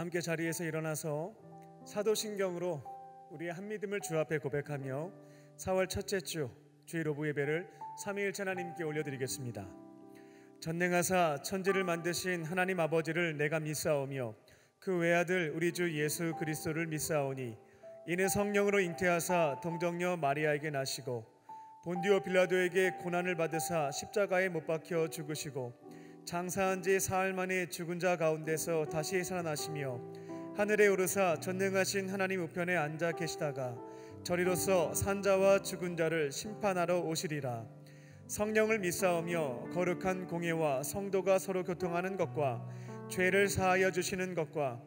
함께 자리에서 일어나서 사도신경으로 우리의 한믿음을 주 앞에 고백하며 4월 첫째 주 주일 오부 예배를 삼위일체 하나님께 올려드리겠습니다. 전능하사 천지를 만드신 하나님 아버지를 내가 믿사오며 그 외아들 우리 주 예수 그리스도를 믿사오니 이는 성령으로 잉태하사 동정녀 마리아에게 나시고 본디오 빌라도에게 고난을 받으사 십자가에 못 박혀 죽으시고 장사한 지 사흘 만에 죽은 자 가운데서 다시 살아나시며 하늘에 오르사 전능하신 하나님 우편에 앉아 계시다가 저리로서 산자와 죽은 자를 심판하러 오시리라. 성령을 믿사오며 거룩한 공예와 성도가 서로 교통하는 것과 죄를 사하여 주시는 것과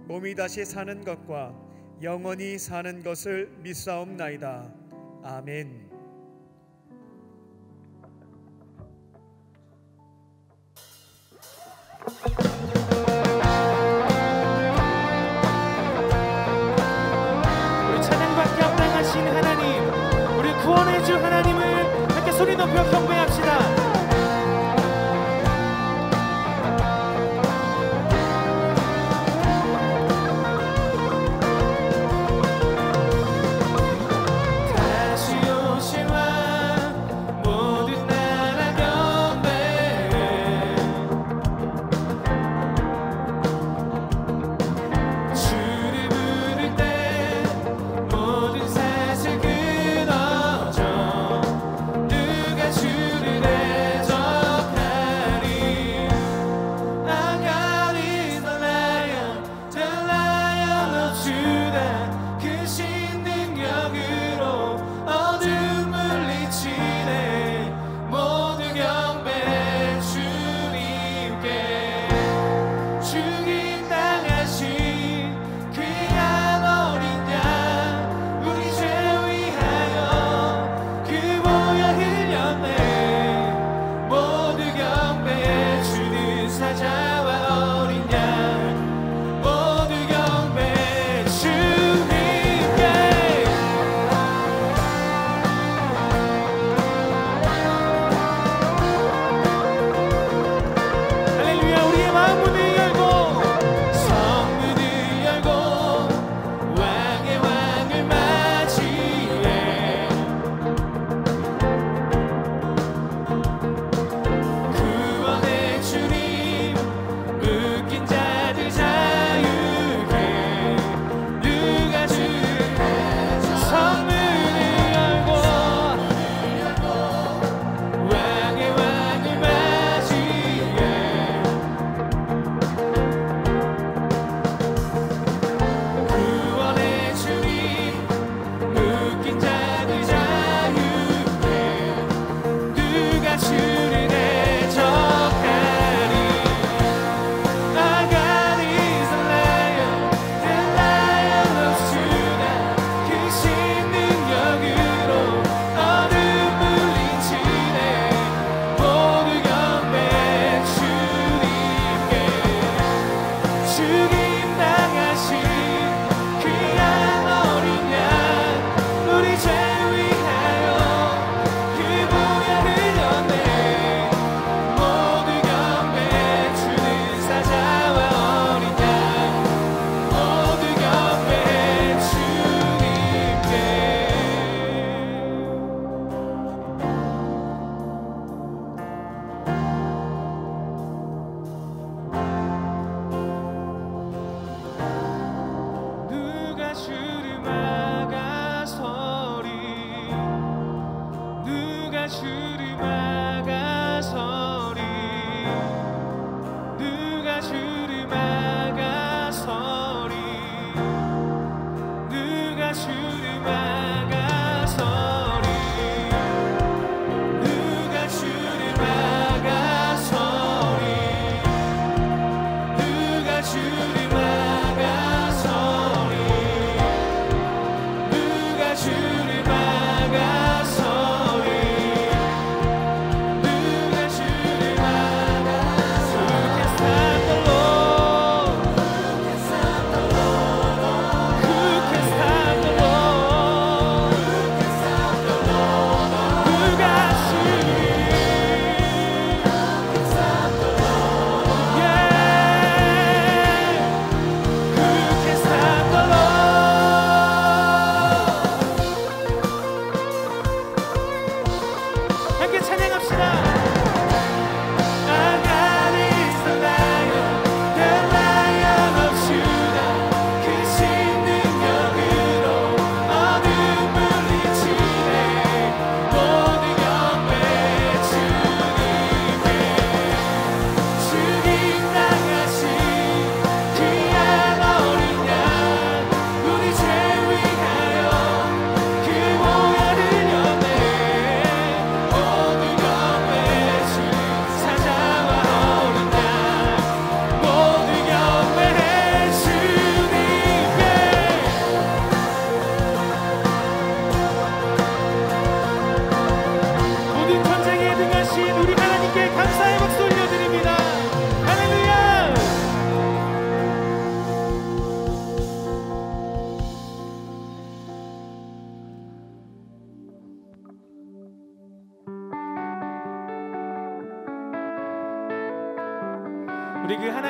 몸이 다시 사는 것과 영원히 사는 것을 믿사옵나이다. 아멘. 우리 찬양받기 합당하신 하나님, 우리 구원의 주 하나님을 함께 소리 높여 경배합시다.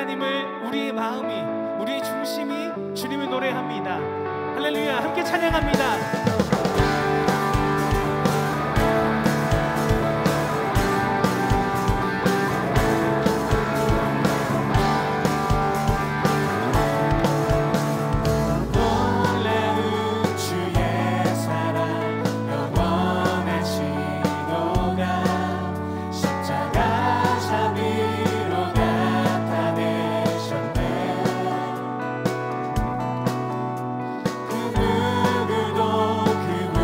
하나님을 우리의 마음이, 우리의 중심이 주님을 노래합니다. 할렐루야. 함께 찬양합니다. 그 누구도 그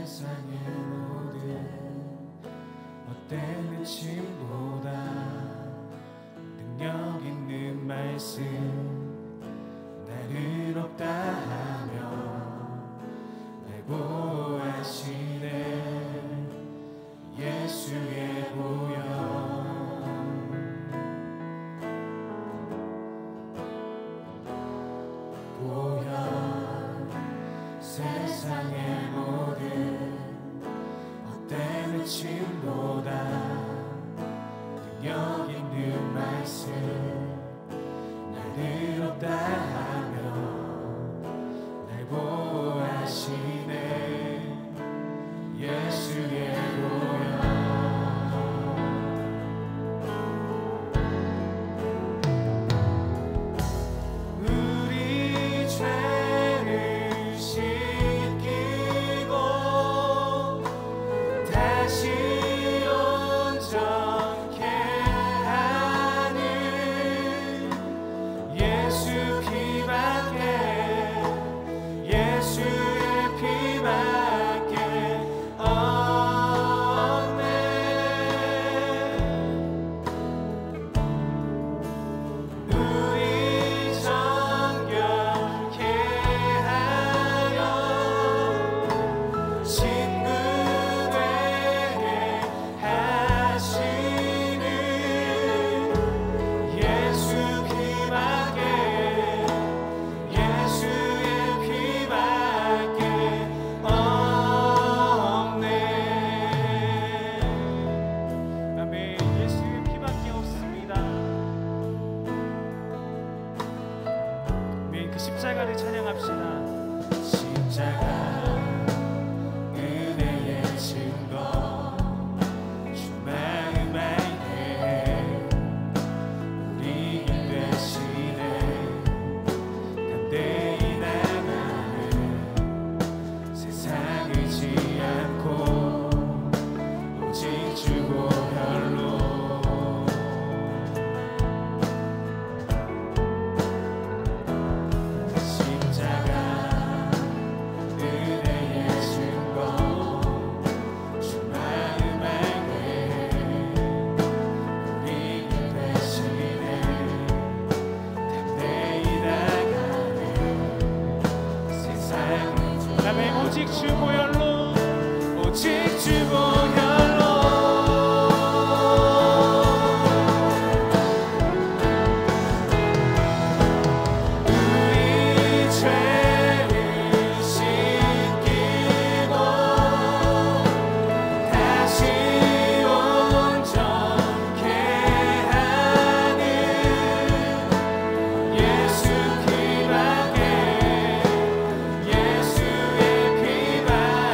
세상의 모든 어떤 의침보다 능력 있는 말씀 나를 없다 하며 날 보호하시네. 예수의 보혈 세상의 모든 어떤 의침보다 능력 있는 말씀 나를 없다 하며 날 보호하시네. 예수의 보혈 십자가를 찬양합시다. 십자가 은혜의 증거 주 마음에 우리 길 대신에 담대히 나가는 세상을 지 않고 오직 주 보혈로 오직 주 보혈로 오직 주 보혈로 우리 죄를 씻기고 다시 온전케 하는 예수 피밖에 예수의 피밖에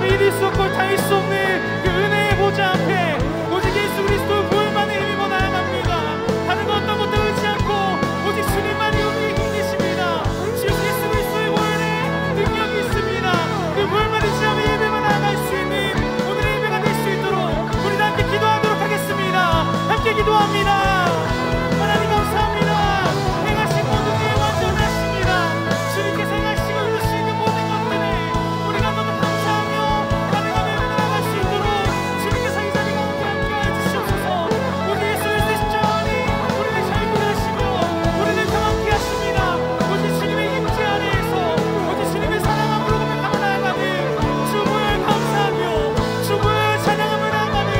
사람이 이길 수 없고 다닐 수 없는 그 은혜의 보좌 앞에 오직 예수 그리스도의 보혈만을 힘입어 나아갑니다. 다른 것 어떤 것도 의지 않고 오직 주님만이 우리의 힘이십니다. 주 예수 그리스도의 보혈에 능력이 있습니다. 그 보혈만 의지하며 예배만 나아갈 수 있는 오늘의 예배가 될 수 있도록 우리 함께 기도하도록 하겠습니다. 함께 기도합니다. 하나님 감사합니다. 행하신 모든 일 완전하십니다. 주님께서 행하시고 이루시는 모든 것들을 우리가 너무 감사하며 가능하며 나아갈 수 있도록 주님께서 이 자리 가운데 함께하여 주시옵소서. 오직 예수 그리스도의 십자가니 우리를 자유케하시며 우리를 평안케 하십니다. 오직 주님의 임재 아래에서 오직 주님의 사랑함으로 고백하며 나아가는 주 보혈 감사하며 주 보혈 찬양하며 나아가는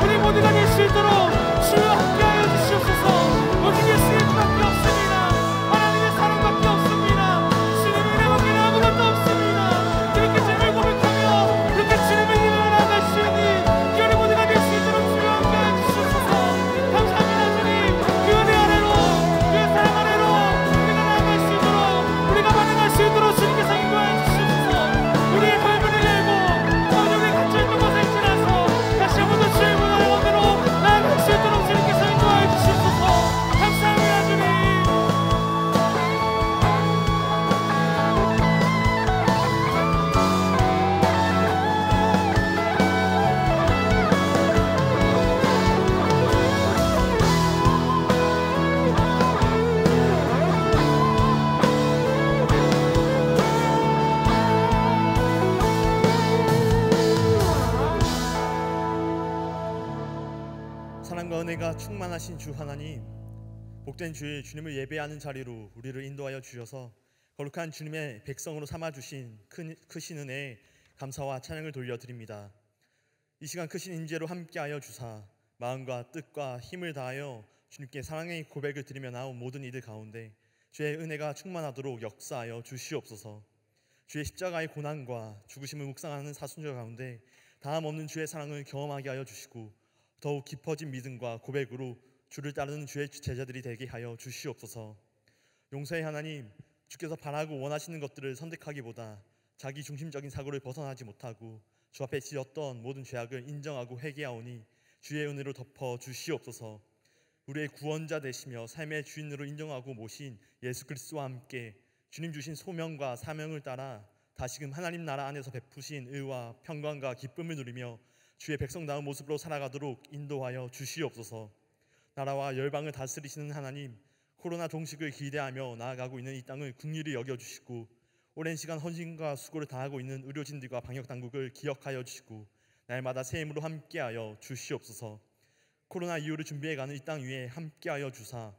우리 모두가 될 수 있도록 주 함께하여 주시옵소서. 오직 예수의 뜻밖에 없습니다. 하나님의 사랑밖에 없습니다. 주님의 은혜밖에는 아무것도 없습니다. 그렇게 주님을 고백하며 그렇게 주님을 힘으로 나아갈 수 있는 그 우리 모두가 될 수 있도록 주여 함께하여 주시옵소서. 감사합니다. 주님 그 은혜 아래로 그 사랑 아래로 우리가 나아갈 수 있도록 우리가 반응할 수 있도록 주님께서 인도하여 주시옵소서. 우리의 걸문을 열고 어둠에 갇혀있는 것을 지나서 다시 한번 더 주의 문을 가운데로 나아갈 수 있도록 주님께서 인도하여 주시옵소서. 감사합니다. 주님 사랑과 은혜가 충만하신 주 하나님, 복된 주일 주님을 예배하는 자리로 우리를 인도하여 주셔서 거룩한 주님의 백성으로 삼아주신 크신 은혜에 감사와 찬양을 돌려드립니다. 이 시간 크신 인재로 함께하여 주사 마음과 뜻과 힘을 다하여 주님께 사랑의 고백을 드리며 나온 모든 이들 가운데 주의 은혜가 충만하도록 역사하여 주시옵소서. 주의 십자가의 고난과 죽으심을 묵상하는 사순절 가운데 다함 없는 주의 사랑을 경험하게 하여 주시고 더욱 깊어진 믿음과 고백으로 주를 따르는 주의 제자들이 되게 하여 주시옵소서. 용서의 하나님, 주께서 바라고 원하시는 것들을 선택하기보다 자기 중심적인 사고를 벗어나지 못하고 주 앞에 지었던 모든 죄악을 인정하고 회개하오니 주의 은혜로 덮어 주시옵소서. 우리의 구원자 되시며 삶의 주인으로 인정하고 모신 예수 그리스도와 함께 주님 주신 소명과 사명을 따라 다시금 하나님 나라 안에서 베푸신 의와 평강과 기쁨을 누리며 주의 백성다운 모습으로 살아가도록 인도하여 주시옵소서. 나라와 열방을 다스리시는 하나님, 코로나 종식을 기대하며 나아가고 있는 이 땅을 긍휼히 여겨주시고 오랜 시간 헌신과 수고를 다하고 있는 의료진들과 방역당국을 기억하여 주시고 날마다 새 힘으로 함께하여 주시옵소서. 코로나 이후를 준비해가는 이 땅 위에 함께하여 주사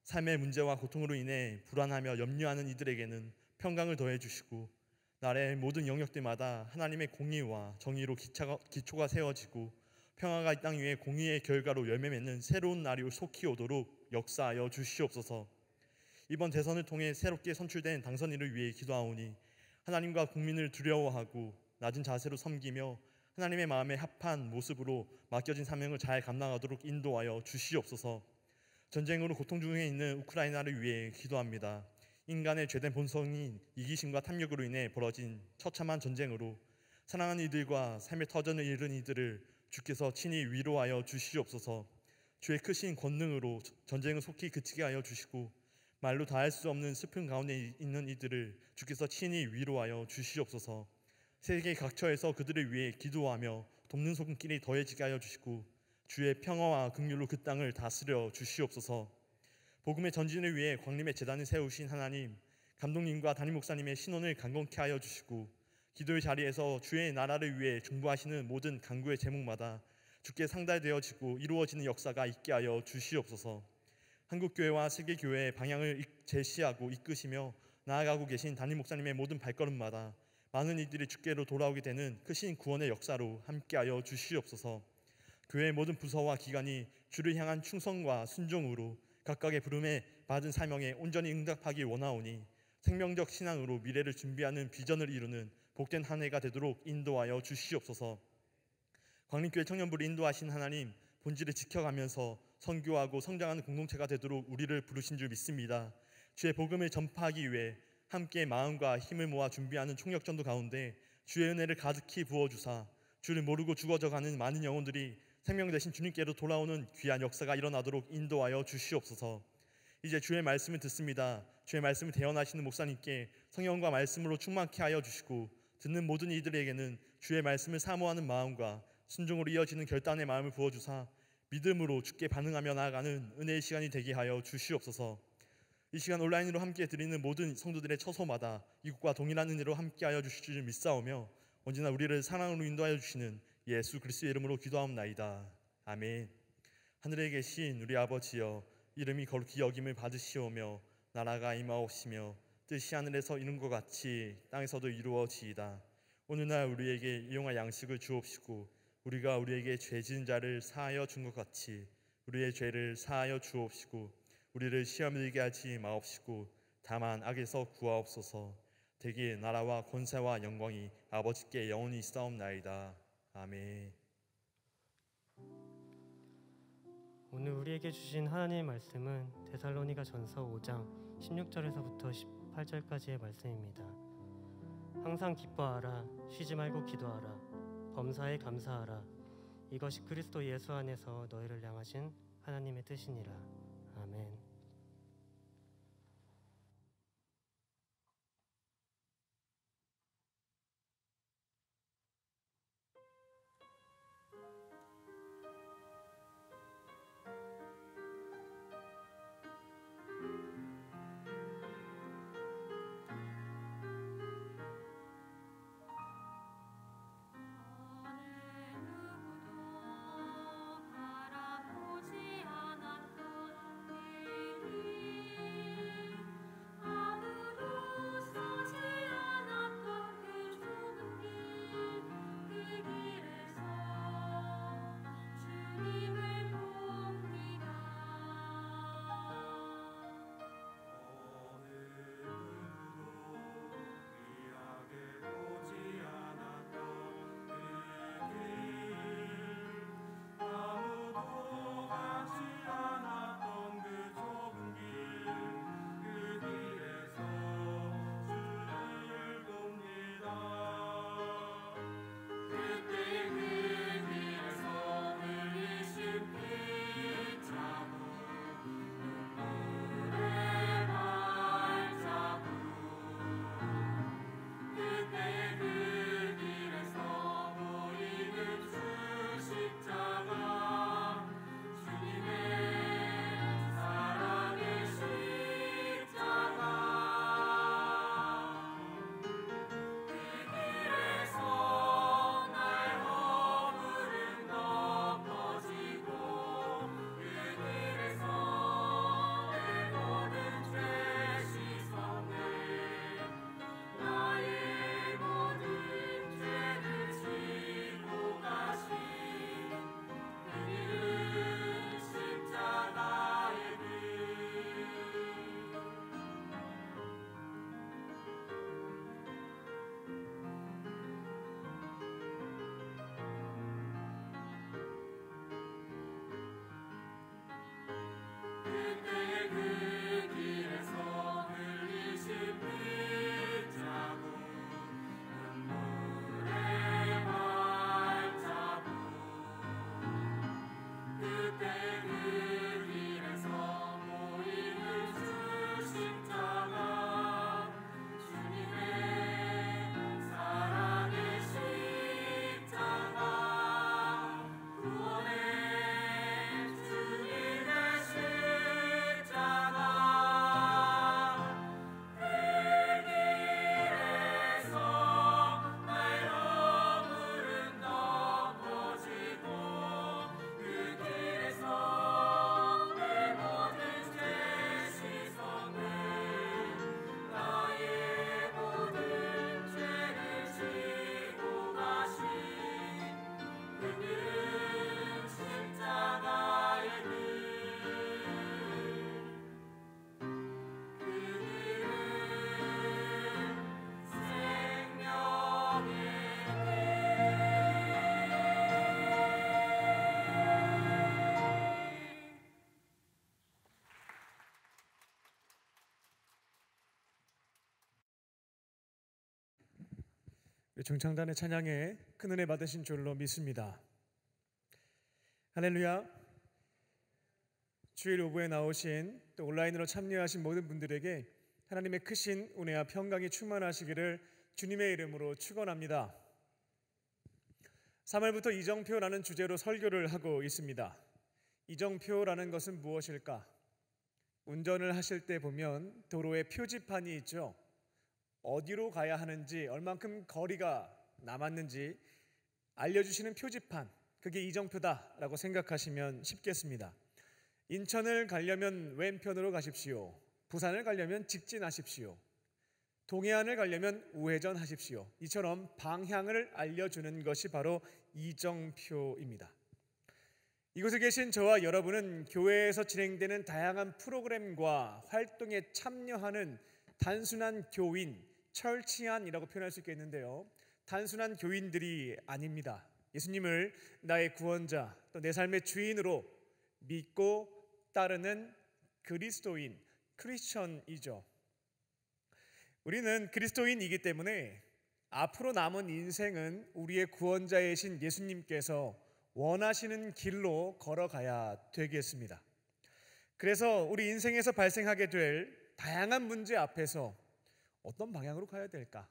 삶의 문제와 고통으로 인해 불안하며 염려하는 이들에게는 평강을 더해 주시고 나라의 모든 영역들마다 하나님의 공의와 정의로 기초가 세워지고 평화가 이 땅 위에 공의의 결과로 열매 맺는 새로운 날이 속히 오도록 역사하여 주시옵소서. 이번 대선을 통해 새롭게 선출된 당선인을 위해 기도하오니 하나님과 국민을 두려워하고 낮은 자세로 섬기며 하나님의 마음에 합한 모습으로 맡겨진 사명을 잘 감당하도록 인도하여 주시옵소서. 전쟁으로 고통 중에 있는 우크라이나를 위해 기도합니다. 인간의 죄된 본성인 이기심과 탐욕으로 인해 벌어진 처참한 전쟁으로 사랑하는 이들과 삶의 터전을 잃은 이들을 주께서 친히 위로하여 주시옵소서. 주의 크신 권능으로 전쟁을 속히 그치게 하여 주시고 말로 다할 수 없는 슬픔 가운데 있는 이들을 주께서 친히 위로하여 주시옵소서. 세계 각처에서 그들을 위해 기도하며 돕는 손길이 더해지게 하여 주시고 주의 평화와 긍휼로 그 땅을 다스려 주시옵소서. 복음의 전진을 위해 광림의 제단을 세우신 하나님, 감독님과 담임 목사님의 신원을 강건케 하여 주시고 기도의 자리에서 주의 나라를 위해 중보하시는 모든 간구의 제목마다 주께 상달되어지고 이루어지는 역사가 있게 하여 주시옵소서. 한국교회와 세계교회의 방향을 제시하고 이끄시며 나아가고 계신 담임 목사님의 모든 발걸음마다 많은 이들이 주께로 돌아오게 되는 크신 구원의 역사로 함께하여 주시옵소서. 교회의 모든 부서와 기관이 주를 향한 충성과 순종으로 각각의 부름에 받은 사명에 온전히 응답하기 원하오니 생명적 신앙으로 미래를 준비하는 비전을 이루는 복된 한 해가 되도록 인도하여 주시옵소서. 광림교회 청년부를 인도하신 하나님, 본질을 지켜가면서 선교하고 성장하는 공동체가 되도록 우리를 부르신 줄 믿습니다. 주의 복음을 전파하기 위해 함께 마음과 힘을 모아 준비하는 총력전도 가운데 주의 은혜를 가득히 부어주사 주를 모르고 죽어져가는 많은 영혼들이 생명 대신 주님께로 돌아오는 귀한 역사가 일어나도록 인도하여 주시옵소서. 이제 주의 말씀을 듣습니다. 주의 말씀을 대언하시는 목사님께 성령과 말씀으로 충만케 하여 주시고 듣는 모든 이들에게는 주의 말씀을 사모하는 마음과 순종으로 이어지는 결단의 마음을 부어주사 믿음으로 주께 반응하며 나아가는 은혜의 시간이 되게 하여 주시옵소서. 이 시간 온라인으로 함께 드리는 모든 성도들의 처소마다 이곳과 동일한 은혜로 함께하여 주실 줄 믿사오며 언제나 우리를 사랑으로 인도하여 주시는 예수 그리스도의 이름으로 기도하옵나이다. 아멘. 하늘에 계신 우리 아버지여, 이름이 거룩히 여김을 받으시오며 나라가 임하옵시며 뜻이 하늘에서 이룬 것 같이 땅에서도 이루어지이다. 오늘날 우리에게 일용할 양식을 주옵시고 우리가 우리에게 죄 지은 자를 사하여 준 것 같이 우리의 죄를 사하여 주옵시고 우리를 시험에 들게 하지 마옵시고 다만 악에서 구하옵소서. 대개 나라와 권세와 영광이 아버지께 영원히 있사옵나이다. 아멘. 오늘 우리에게 주신 하나님의 말씀은 데살로니가 전서 5장 16절에서부터 18절까지의 말씀입니다. 항상 기뻐하라, 쉬지 말고 기도하라, 범사에 감사하라. 이것이 그리스도 예수 안에서 너희를 향하신 하나님의 뜻이니라. 아멘. 어느 누구도 바라보지 않았던 중창단의 찬양에 큰 은혜 받으신 줄로 믿습니다. 할렐루야. 주일 오후에 나오신 또 온라인으로 참여하신 모든 분들에게 하나님의 크신 은혜와 평강이 충만하시기를 주님의 이름으로 축원합니다. 3월부터 이정표라는 주제로 설교를 하고 있습니다. 이정표라는 것은 무엇일까? 운전을 하실 때 보면 도로에 표지판이 있죠. 어디로 가야 하는지, 얼만큼 거리가 남았는지 알려주시는 표지판, 그게 이정표다라고 생각하시면 쉽겠습니다. 인천을 가려면 왼편으로 가십시오. 부산을 가려면 직진하십시오. 동해안을 가려면 우회전하십시오. 이처럼 방향을 알려주는 것이 바로 이정표입니다. 이곳에 계신 저와 여러분은 교회에서 진행되는 다양한 프로그램과 활동에 참여하는 단순한 교인, 철치안이라고 표현할 수 있겠는데요, 단순한 교인들이 아닙니다. 예수님을 나의 구원자, 또 내 삶의 주인으로 믿고 따르는 그리스도인, 크리스천이죠. 우리는 그리스도인이기 때문에 앞으로 남은 인생은 우리의 구원자이신 예수님께서 원하시는 길로 걸어가야 되겠습니다. 그래서 우리 인생에서 발생하게 될 다양한 문제 앞에서 어떤 방향으로 가야 될까?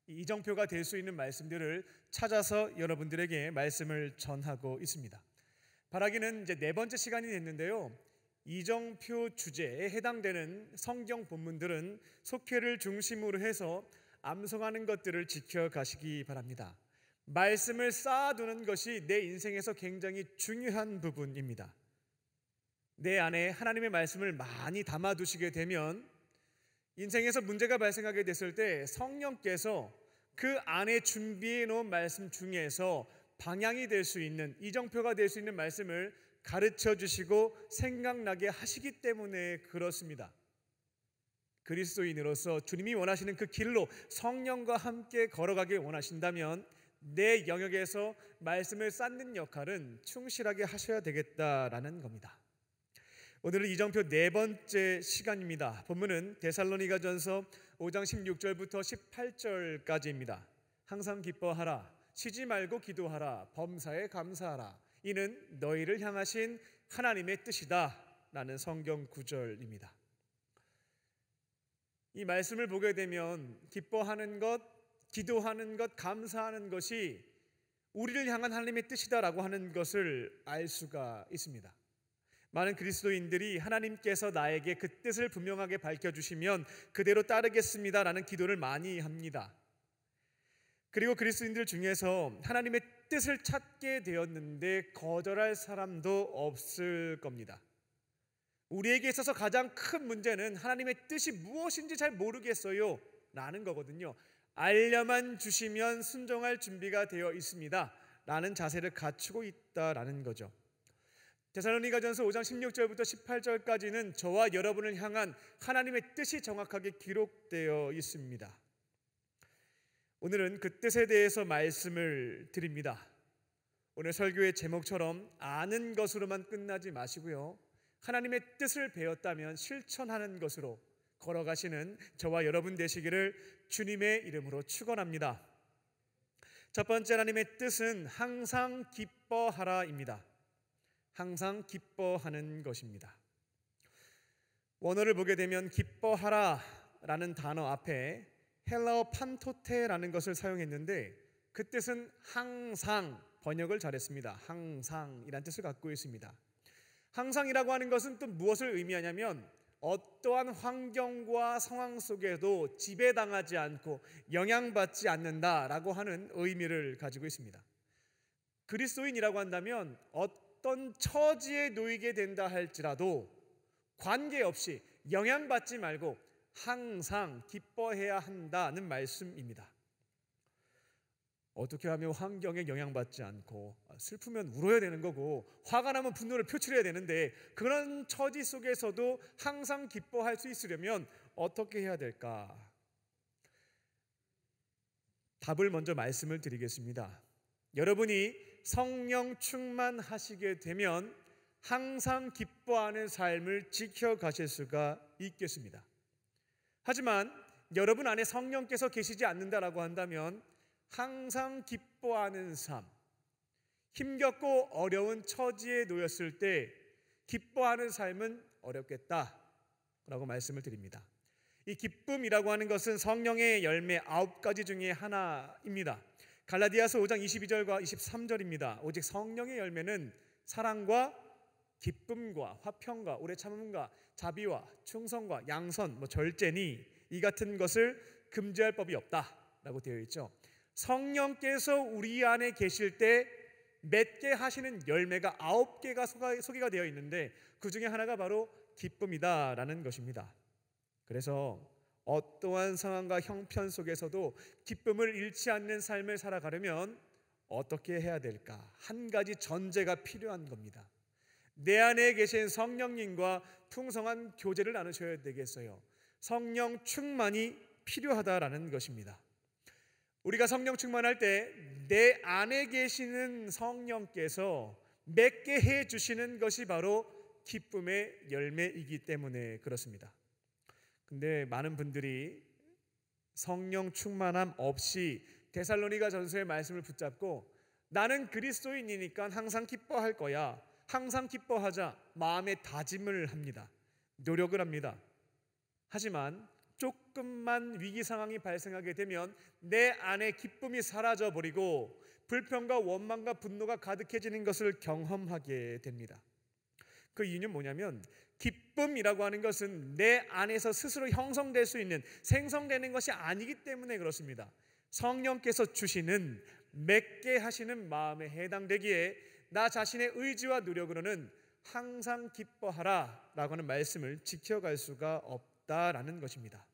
이정표가 될 수 있는 말씀들을 찾아서 여러분들에게 말씀을 전하고 있습니다. 바라기는 이제 4번째 시간이 됐는데요, 이정표 주제에 해당되는 성경 본문들은 속회를 중심으로 해서 암송하는 것들을 지켜가시기 바랍니다. 말씀을 쌓아두는 것이 내 인생에서 굉장히 중요한 부분입니다. 내 안에 하나님의 말씀을 많이 담아두시게 되면 인생에서 문제가 발생하게 됐을 때 성령께서 그 안에 준비해 놓은 말씀 중에서 방향이 될 수 있는, 이정표가 될 수 있는 말씀을 가르쳐 주시고 생각나게 하시기 때문에 그렇습니다. 그리스도인으로서 주님이 원하시는 그 길로 성령과 함께 걸어가길 원하신다면 내 영역에서 말씀을 쌓는 역할은 충실하게 하셔야 되겠다라는 겁니다. 오늘은 이정표 4번째 시간입니다. 본문은 데살로니가전서 5장 16절부터 18절까지입니다. 항상 기뻐하라, 쉬지 말고 기도하라, 범사에 감사하라, 이는 너희를 향하신 하나님의 뜻이다 라는 성경 구절입니다. 이 말씀을 보게 되면 기뻐하는 것, 기도하는 것, 감사하는 것이 우리를 향한 하나님의 뜻이다라고 하는 것을 알 수가 있습니다. 많은 그리스도인들이 하나님께서 나에게 그 뜻을 분명하게 밝혀주시면 그대로 따르겠습니다라는 기도를 많이 합니다. 그리고 그리스도인들 중에서 하나님의 뜻을 찾게 되었는데 거절할 사람도 없을 겁니다. 우리에게 있어서 가장 큰 문제는 하나님의 뜻이 무엇인지 잘 모르겠어요 라는 거거든요. 알려만 주시면 순종할 준비가 되어 있습니다 라는 자세를 갖추고 있다라는 거죠. 데살로니가전서 5장 16절부터 18절까지는 저와 여러분을 향한 하나님의 뜻이 정확하게 기록되어 있습니다. 오늘은 그 뜻에 대해서 말씀을 드립니다. 오늘 설교의 제목처럼 아는 것으로만 끝나지 마시고요, 하나님의 뜻을 배웠다면 실천하는 것으로 걸어가시는 저와 여러분 되시기를 주님의 이름으로 축원합니다. 첫 번째 하나님의 뜻은 항상 기뻐하라입니다. 항상 기뻐하는 것입니다. 원어를 보게 되면 기뻐하라라는 단어 앞에 헬라어 판토테라는 것을 사용했는데 그 뜻은 항상, 번역을 잘했습니다. 항상이란 뜻을 갖고 있습니다. 항상이라고 하는 것은 또 무엇을 의미하냐면 어떠한 환경과 상황 속에도 지배당하지 않고 영향받지 않는다라고 하는 의미를 가지고 있습니다. 그리스도인이라고 한다면 어떤 처지에 놓이게 된다 할지라도 관계없이 영향받지 말고 항상 기뻐해야 한다는 말씀입니다. 어떻게 하면 환경에 영향받지 않고 슬프면 울어야 되는 거고 화가 나면 분노를 표출해야 되는데 그런 처지 속에서도 항상 기뻐할 수 있으려면 어떻게 해야 될까? 답을 먼저 말씀을 드리겠습니다. 여러분이 성령 충만하시게 되면 항상 기뻐하는 삶을 지켜가실 수가 있겠습니다. 하지만 여러분 안에 성령께서 계시지 않는다라고 한다면 항상 기뻐하는 삶, 힘겹고 어려운 처지에 놓였을 때 기뻐하는 삶은 어렵겠다라고 말씀을 드립니다. 이 기쁨이라고 하는 것은 성령의 열매 9가지 중에 하나입니다. 갈라디아서 5장 22절과 23절입니다. 오직 성령의 열매는 사랑과 기쁨과 화평과 오래 참음과 자비와 충성과 양선, 절제니 이 같은 것을 금지할 법이 없다라고 되어 있죠. 성령께서 우리 안에 계실 때 맺게 하시는 열매가 9개가 소개가 되어 있는데 그 중에 하나가 바로 기쁨이다라는 것입니다. 그래서 어떠한 상황과 형편 속에서도 기쁨을 잃지 않는 삶을 살아가려면 어떻게 해야 될까? 한 가지 전제가 필요한 겁니다. 내 안에 계신 성령님과 풍성한 교제를 나누셔야 되겠어요. 성령 충만이 필요하다라는 것입니다. 우리가 성령 충만할 때 내 안에 계시는 성령께서 맺게 해 주시는 것이 바로 기쁨의 열매이기 때문에 그렇습니다. 근데 많은 분들이 성령 충만함 없이 데살로니가 전서의 말씀을 붙잡고 나는 그리스도인이니까 항상 기뻐할 거야, 항상 기뻐하자 마음의 다짐을 합니다. 노력을 합니다. 하지만 조금만 위기 상황이 발생하게 되면 내 안에 기쁨이 사라져버리고 불평과 원망과 분노가 가득해지는 것을 경험하게 됩니다. 그 이유는 뭐냐면 기쁨이라고 하는 것은 내 안에서 스스로 형성될 수 있는 생성되는 것이 아니기 때문에 그렇습니다. 성령께서 주시는 맺게 하시는 마음에 해당되기에 나 자신의 의지와 노력으로는 항상 기뻐하라 라고 하는 말씀을 지켜갈 수가 없다라는 것입니다.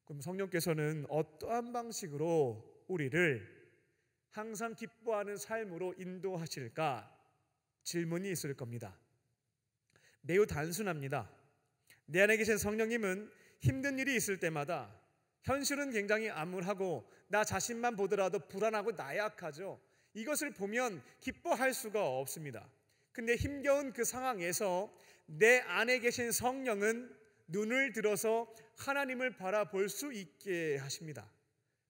그럼 성령께서는 어떠한 방식으로 우리를 항상 기뻐하는 삶으로 인도하실까? 질문이 있을 겁니다. 매우 단순합니다. 내 안에 계신 성령님은 힘든 일이 있을 때마다 현실은 굉장히 암울하고 나 자신만 보더라도 불안하고 나약하죠. 이것을 보면 기뻐할 수가 없습니다. 근데 힘겨운 그 상황에서 내 안에 계신 성령은 눈을 들어서 하나님을 바라볼 수 있게 하십니다.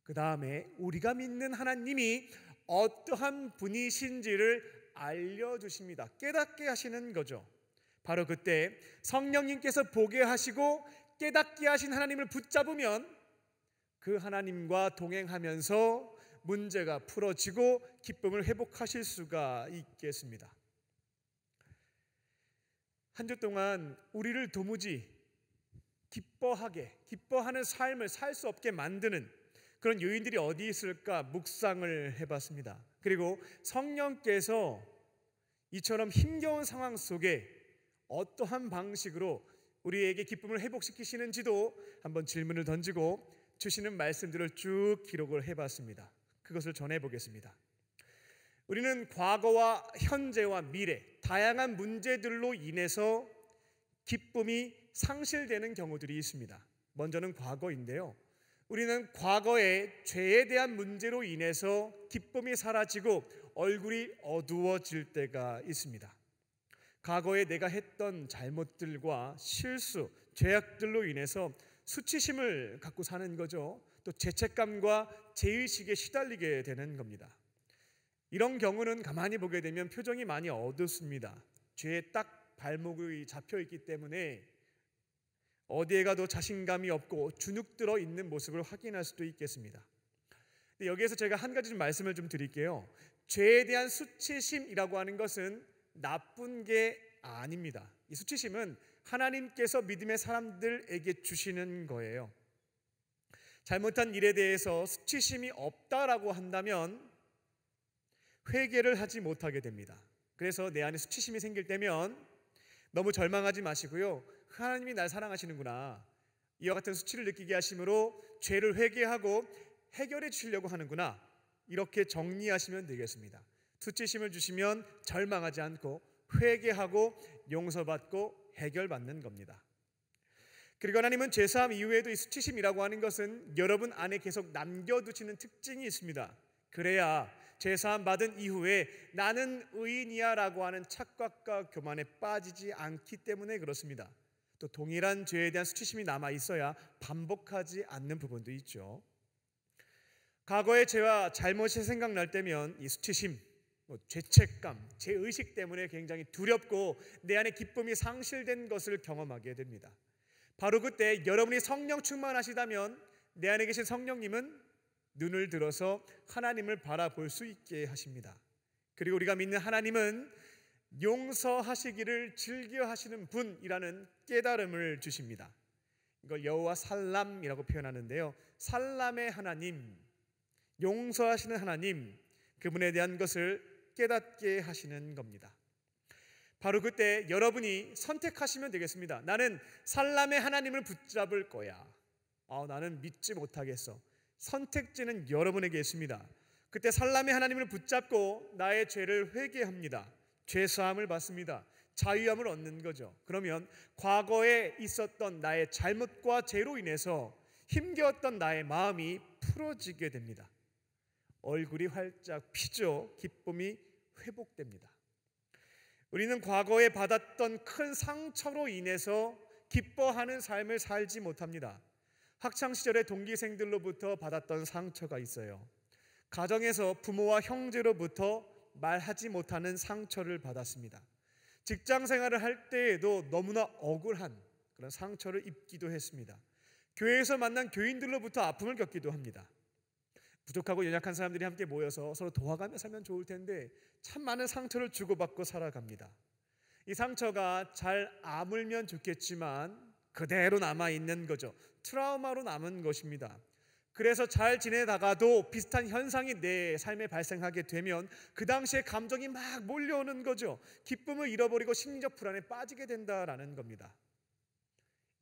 그 다음에 우리가 믿는 하나님이 어떠한 분이신지를 알려주십니다. 깨닫게 하시는 거죠. 바로 그때 성령님께서 보게 하시고 깨닫게 하신 하나님을 붙잡으면 그 하나님과 동행하면서 문제가 풀어지고 기쁨을 회복하실 수가 있겠습니다. 한 주 동안 우리를 도무지 기뻐하는 삶을 살 수 없게 만드는 그런 요인들이 어디 있을까 묵상을 해봤습니다. 그리고 성령께서 이처럼 힘겨운 상황 속에 어떠한 방식으로 우리에게 기쁨을 회복시키시는지도 한번 질문을 던지고 주시는 말씀들을 쭉 기록을 해봤습니다. 그것을 전해보겠습니다. 우리는 과거와 현재와 미래 다양한 문제들로 인해서 기쁨이 상실되는 경우들이 있습니다. 먼저는 과거인데요. 우리는 과거의 죄에 대한 문제로 인해서 기쁨이 사라지고 얼굴이 어두워질 때가 있습니다. 과거에 내가 했던 잘못들과 실수, 죄악들로 인해서 수치심을 갖고 사는 거죠. 또 죄책감과 죄의식에 시달리게 되는 겁니다. 이런 경우는 가만히 보게 되면 표정이 많이 어둡습니다. 죄에 딱 발목이 잡혀 있기 때문에 어디에 가도 자신감이 없고 주눅들어 있는 모습을 확인할 수도 있겠습니다. 근데 여기에서 제가 한 가지 말씀을 좀 드릴게요. 죄에 대한 수치심이라고 하는 것은 나쁜 게 아닙니다. 이 수치심은 하나님께서 믿음의 사람들에게 주시는 거예요. 잘못한 일에 대해서 수치심이 없다라고 한다면 회개를 하지 못하게 됩니다. 그래서 내 안에 수치심이 생길 때면 너무 절망하지 마시고요. 하나님이 날 사랑하시는구나, 이와 같은 수치를 느끼게 하심으로 죄를 회개하고 해결해 주시려고 하는구나, 이렇게 정리하시면 되겠습니다. 수치심을 주시면 절망하지 않고 회개하고 용서받고 해결받는 겁니다. 그리고 하나님은 죄사함 이후에도 이 수치심이라고 하는 것은 여러분 안에 계속 남겨두시는 특징이 있습니다. 그래야 죄사함 받은 이후에 나는 의인이야 라고 하는 착각과 교만에 빠지지 않기 때문에 그렇습니다. 또 동일한 죄에 대한 수치심이 남아 있어야 반복하지 않는 부분도 있죠. 과거의 죄와 잘못이 생각날 때면 이 수치심, 죄책감, 죄의식 때문에 굉장히 두렵고 내 안에 기쁨이 상실된 것을 경험하게 됩니다. 바로 그때 여러분이 성령 충만하시다면 내 안에 계신 성령님은 눈을 들어서 하나님을 바라볼 수 있게 하십니다. 그리고 우리가 믿는 하나님은 용서하시기를 즐겨 하시는 분이라는 깨달음을 주십니다. 이걸 여호와 살람이라고 표현하는데요, 살람의 하나님, 용서하시는 하나님, 그분에 대한 것을 깨닫게 하시는 겁니다. 바로 그때 여러분이 선택하시면 되겠습니다. 나는 살람의 하나님을 붙잡을 거야. 나는 믿지 못하겠어. 선택지는 여러분에게 있습니다. 그때 살람의 하나님을 붙잡고 나의 죄를 회개합니다. 죄사함을 받습니다. 자유함을 얻는 거죠. 그러면 과거에 있었던 나의 잘못과 죄로 인해서 힘겨웠던 나의 마음이 풀어지게 됩니다. 얼굴이 활짝 피죠. 기쁨이 회복됩니다. 우리는 과거에 받았던 큰 상처로 인해서 기뻐하는 삶을 살지 못합니다. 학창시절에 동기생들로부터 받았던 상처가 있어요. 가정에서 부모와 형제로부터 말하지 못하는 상처를 받았습니다. 직장생활을 할 때에도 너무나 억울한 그런 상처를 입기도 했습니다. 교회에서 만난 교인들로부터 아픔을 겪기도 합니다. 부족하고 연약한 사람들이 함께 모여서 서로 도와가며 살면 좋을 텐데 참 많은 상처를 주고받고 살아갑니다. 이 상처가 잘 아물면 좋겠지만 그대로 남아있는 거죠. 트라우마로 남은 것입니다. 그래서 잘 지내다가도 비슷한 현상이 내 삶에 발생하게 되면 그 당시에 감정이 막 몰려오는 거죠. 기쁨을 잃어버리고 심리적 불안에 빠지게 된다라는 겁니다.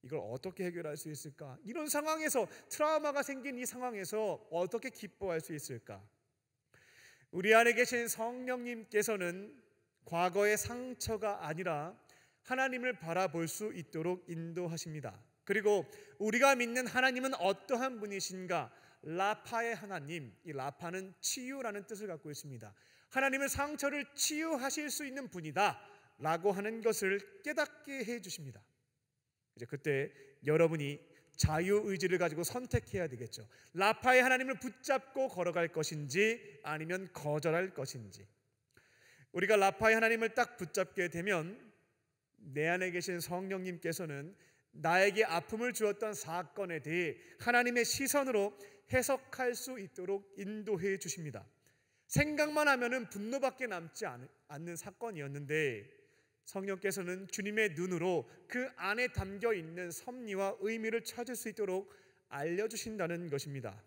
이걸 어떻게 해결할 수 있을까? 이런 상황에서, 트라우마가 생긴 이 상황에서 어떻게 기뻐할 수 있을까? 우리 안에 계신 성령님께서는 과거의 상처가 아니라 하나님을 바라볼 수 있도록 인도하십니다. 그리고 우리가 믿는 하나님은 어떠한 분이신가? 라파의 하나님, 이 라파는 치유라는 뜻을 갖고 있습니다. 하나님은 상처를 치유하실 수 있는 분이다 라고 하는 것을 깨닫게 해주십니다. 이제 그때 여러분이 자유의지를 가지고 선택해야 되겠죠. 라파의 하나님을 붙잡고 걸어갈 것인지 아니면 거절할 것인지. 우리가 라파의 하나님을 딱 붙잡게 되면 내 안에 계신 성령님께서는 나에게 아픔을 주었던 사건에 대해 하나님의 시선으로 해석할 수 있도록 인도해 주십니다. 생각만 하면은 분노밖에 남지 않는 사건이었는데 성령께서는 주님의 눈으로 그 안에 담겨 있는 섭리와 의미를 찾을 수 있도록 알려주신다는 것입니다.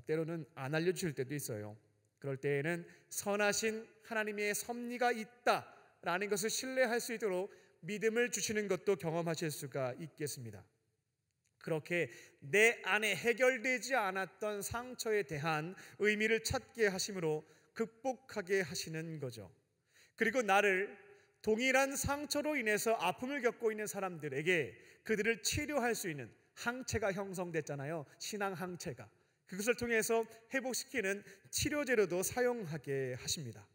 때로는 안 알려주실 때도 있어요. 그럴 때에는 선하신 하나님의 섭리가 있다라는 것을 신뢰할 수 있도록 믿음을 주시는 것도 경험하실 수가 있겠습니다. 그렇게 내 안에 해결되지 않았던 상처에 대한 의미를 찾게 하심으로 극복하게 하시는 거죠. 그리고 나를 동일한 상처로 인해서 아픔을 겪고 있는 사람들에게 그들을 치료할 수 있는 항체가 형성됐잖아요. 신앙 항체가. 그것을 통해서 회복시키는 치료제로도 사용하게 하십니다.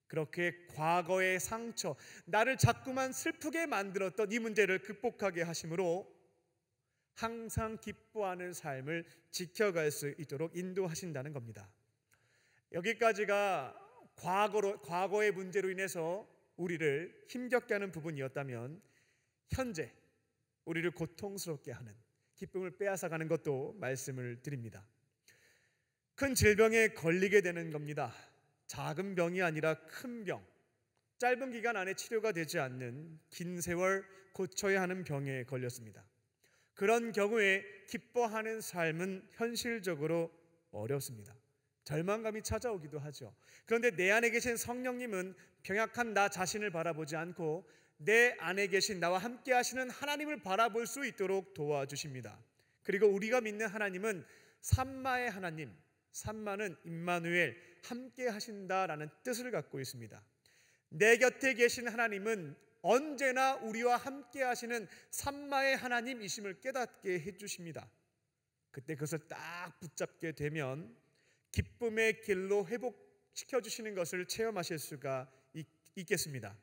그렇게 과거의 상처, 나를 자꾸만 슬프게 만들었던 이 문제를 극복하게 하심으로 항상 기뻐하는 삶을 지켜갈 수 있도록 인도하신다는 겁니다. 여기까지가 과거의 문제로 인해서 우리를 힘겹게 하는 부분이었다면 현재 우리를 고통스럽게 하는, 기쁨을 빼앗아가는 것도 말씀을 드립니다. 큰 질병에 걸리게 되는 겁니다. 작은 병이 아니라 큰 병, 짧은 기간 안에 치료가 되지 않는 긴 세월 고쳐야 하는 병에 걸렸습니다. 그런 경우에 기뻐하는 삶은 현실적으로 어렵습니다. 절망감이 찾아오기도 하죠. 그런데 내 안에 계신 성령님은 병약한 나 자신을 바라보지 않고 내 안에 계신 나와 함께 하시는 하나님을 바라볼 수 있도록 도와주십니다. 그리고 우리가 믿는 하나님은 삼마의 하나님, 삼마는 임마누엘, 함께 하신다라는 뜻을 갖고 있습니다. 내 곁에 계신 하나님은 언제나 우리와 함께 하시는 삼마의 하나님이심을 깨닫게 해주십니다. 그때 그것을 딱 붙잡게 되면 기쁨의 길로 회복시켜 주시는 것을 체험하실 수가 있겠습니다.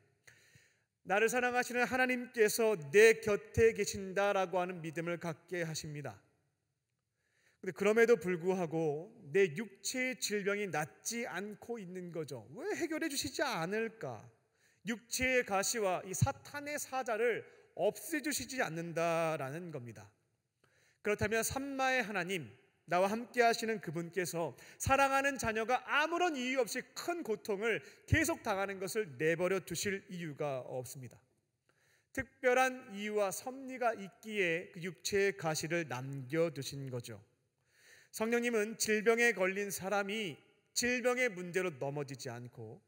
나를 사랑하시는 하나님께서 내 곁에 계신다라고 하는 믿음을 갖게 하십니다. 그런데 그럼에도 불구하고 내 육체의 질병이 낫지 않고 있는 거죠. 왜 해결해 주시지 않을까? 육체의 가시와 이 사탄의 사자를 없애주시지 않는다라는 겁니다. 그렇다면 삼마의 하나님, 나와 함께 하시는 그분께서 사랑하는 자녀가 아무런 이유 없이 큰 고통을 계속 당하는 것을 내버려 두실 이유가 없습니다. 특별한 이유와 섭리가 있기에 그 육체의 가시를 남겨두신 거죠. 성령님은 질병에 걸린 사람이 질병의 문제로 넘어지지 않고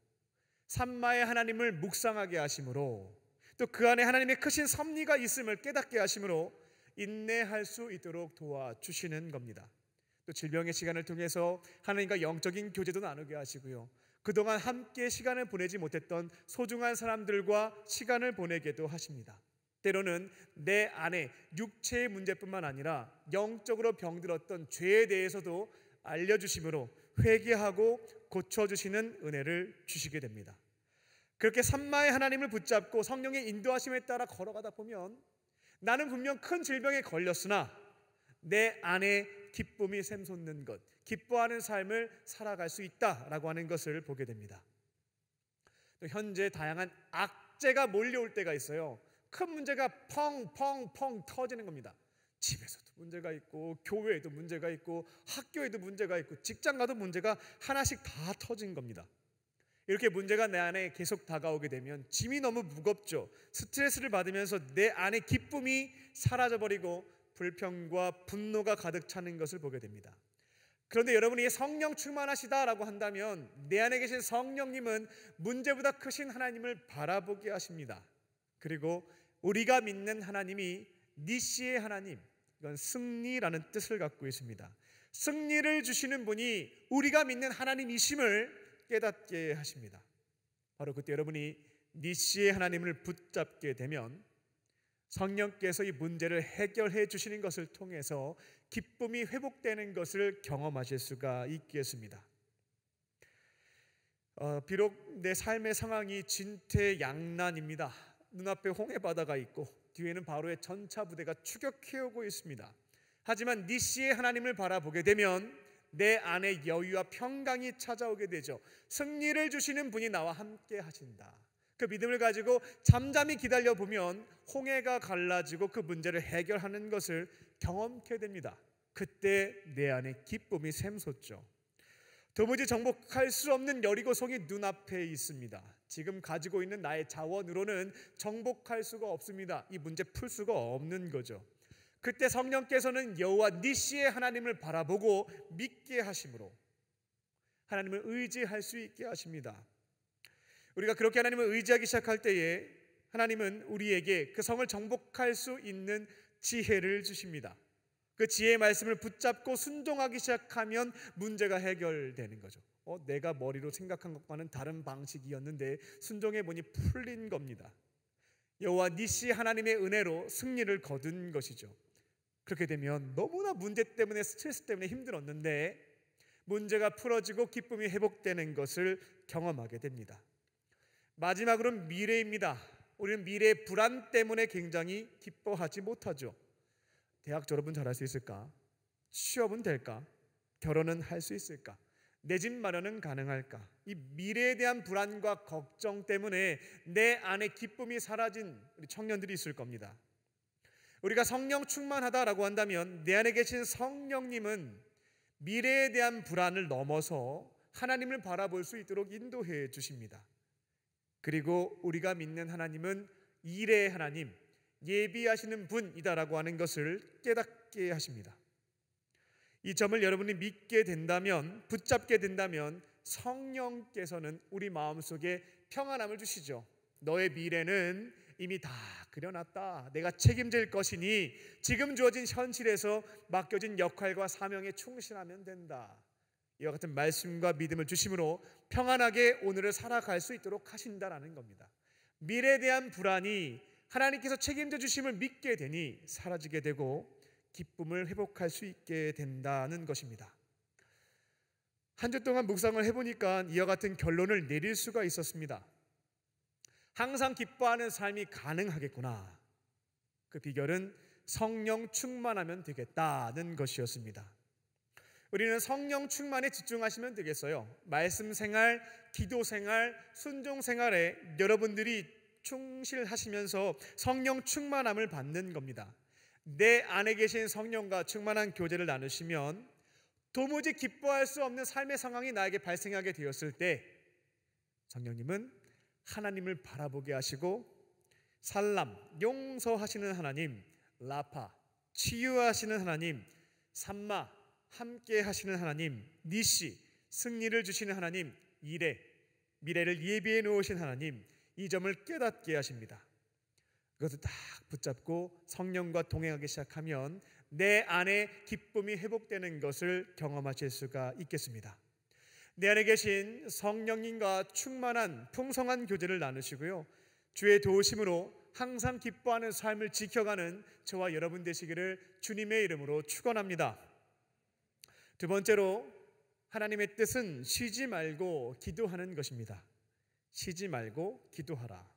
삼마의 하나님을 묵상하게 하심으로, 또 그 안에 하나님의 크신 섭리가 있음을 깨닫게 하심으로 인내할 수 있도록 도와주시는 겁니다. 또 질병의 시간을 통해서 하나님과 영적인 교제도 나누게 하시고요, 그동안 함께 시간을 보내지 못했던 소중한 사람들과 시간을 보내게도 하십니다. 때로는 내 안에 육체의 문제뿐만 아니라 영적으로 병들었던 죄에 대해서도 알려주심으로 회개하고 고쳐주시는 은혜를 주시게 됩니다. 그렇게 삼마의 하나님을 붙잡고 성령의 인도하심에 따라 걸어가다 보면 나는 분명 큰 질병에 걸렸으나 내 안에 기쁨이 샘솟는 것, 기뻐하는 삶을 살아갈 수 있다라고 하는 것을 보게 됩니다. 또 현재 다양한 악재가 몰려올 때가 있어요. 큰 문제가 펑펑펑 터지는 겁니다. 집에서도 문제가 있고, 교회에도 문제가 있고, 학교에도 문제가 있고, 직장 가도 문제가 하나씩 다 터진 겁니다. 이렇게 문제가 내 안에 계속 다가오게 되면 짐이 너무 무겁죠. 스트레스를 받으면서 내 안에 기쁨이 사라져버리고 불평과 분노가 가득 차는 것을 보게 됩니다. 그런데 여러분이 성령 충만하시다라고 한다면 내 안에 계신 성령님은 문제보다 크신 하나님을 바라보게 하십니다. 그리고 우리가 믿는 하나님이 니시의 하나님, 이건 승리라는 뜻을 갖고 있습니다. 승리를 주시는 분이 우리가 믿는 하나님이심을 깨닫게 하십니다. 바로 그때 여러분이 니시의 하나님을 붙잡게 되면 성령께서 이 문제를 해결해 주시는 것을 통해서 기쁨이 회복되는 것을 경험하실 수가 있겠습니다. 비록 내 삶의 상황이 진퇴양난입니다. 눈앞에 홍해바다가 있고 뒤에는 바로의 전차 부대가 추격해오고 있습니다. 하지만 니시의 하나님을 바라보게 되면 내 안에 여유와 평강이 찾아오게 되죠. 승리를 주시는 분이 나와 함께 하신다. 그 믿음을 가지고 잠잠히 기다려보면 홍해가 갈라지고 그 문제를 해결하는 것을 경험하게 됩니다. 그때 내 안에 기쁨이 샘솟죠. 도무지 정복할 수 없는 여리고성이 눈앞에 있습니다. 지금 가지고 있는 나의 자원으로는 정복할 수가 없습니다. 이 문제 풀 수가 없는 거죠. 그때 성령께서는 여호와 니시의 하나님을 바라보고 믿게 하심으로 하나님을 의지할 수 있게 하십니다. 우리가 그렇게 하나님을 의지하기 시작할 때에 하나님은 우리에게 그 성을 정복할 수 있는 지혜를 주십니다. 그 지혜의 말씀을 붙잡고 순종하기 시작하면 문제가 해결되는 거죠. 내가 머리로 생각한 것과는 다른 방식이었는데 순종해 보니 풀린 겁니다. 여호와 니시 하나님의 은혜로 승리를 거둔 것이죠. 그렇게 되면 너무나 문제 때문에 스트레스 때문에 힘들었는데 문제가 풀어지고 기쁨이 회복되는 것을 경험하게 됩니다. 마지막으로는 미래입니다. 우리는 미래의 불안 때문에 굉장히 기뻐하지 못하죠. 대학 졸업은 잘할 수 있을까? 취업은 될까? 결혼은 할 수 있을까? 내 집 마련은 가능할까? 이 미래에 대한 불안과 걱정 때문에 내 안에 기쁨이 사라진 우리 청년들이 있을 겁니다. 우리가 성령 충만하다라고 한다면 내 안에 계신 성령님은 미래에 대한 불안을 넘어서 하나님을 바라볼 수 있도록 인도해 주십니다. 그리고 우리가 믿는 하나님은 일의 하나님, 예비하시는 분이다라고 하는 것을 깨닫게 하십니다. 이 점을 여러분이 믿게 된다면, 붙잡게 된다면 성령께서는 우리 마음속에 평안함을 주시죠. 너의 미래는 이미 다 그려놨다. 내가 책임질 것이니 지금 주어진 현실에서 맡겨진 역할과 사명에 충실하면 된다. 이와 같은 말씀과 믿음을 주심으로 평안하게 오늘을 살아갈 수 있도록 하신다라는 겁니다. 미래에 대한 불안이 하나님께서 책임져 주심을 믿게 되니 사라지게 되고 기쁨을 회복할 수 있게 된다는 것입니다. 한 주 동안 묵상을 해보니까 이와 같은 결론을 내릴 수가 있었습니다. 항상 기뻐하는 삶이 가능하겠구나. 그 비결은 성령 충만하면 되겠다는 것이었습니다. 우리는 성령 충만에 집중하시면 되겠어요. 말씀 생활, 기도 생활, 순종 생활에 여러분들이 충실하시면서 성령 충만함을 받는 겁니다. 내 안에 계신 성령과 충만한 교제를 나누시면 도무지 기뻐할 수 없는 삶의 상황이 나에게 발생하게 되었을 때 성령님은 하나님을 바라보게 하시고 살람, 용서하시는 하나님, 라파, 치유하시는 하나님, 삼마, 함께 하시는 하나님, 니시, 승리를 주시는 하나님, 이레, 미래를 예비해 놓으신 하나님, 이 점을 깨닫게 하십니다. 그것을 딱 붙잡고 성령과 동행하기 시작하면 내 안에 기쁨이 회복되는 것을 경험하실 수가 있겠습니다. 내 안에 계신 성령님과 충만한 풍성한 교제를 나누시고요, 주의 도우심으로 항상 기뻐하는 삶을 지켜가는 저와 여러분 되시기를 주님의 이름으로 축원합니다. 두 번째로 하나님의 뜻은 쉬지 말고 기도하는 것입니다. 쉬지 말고 기도하라.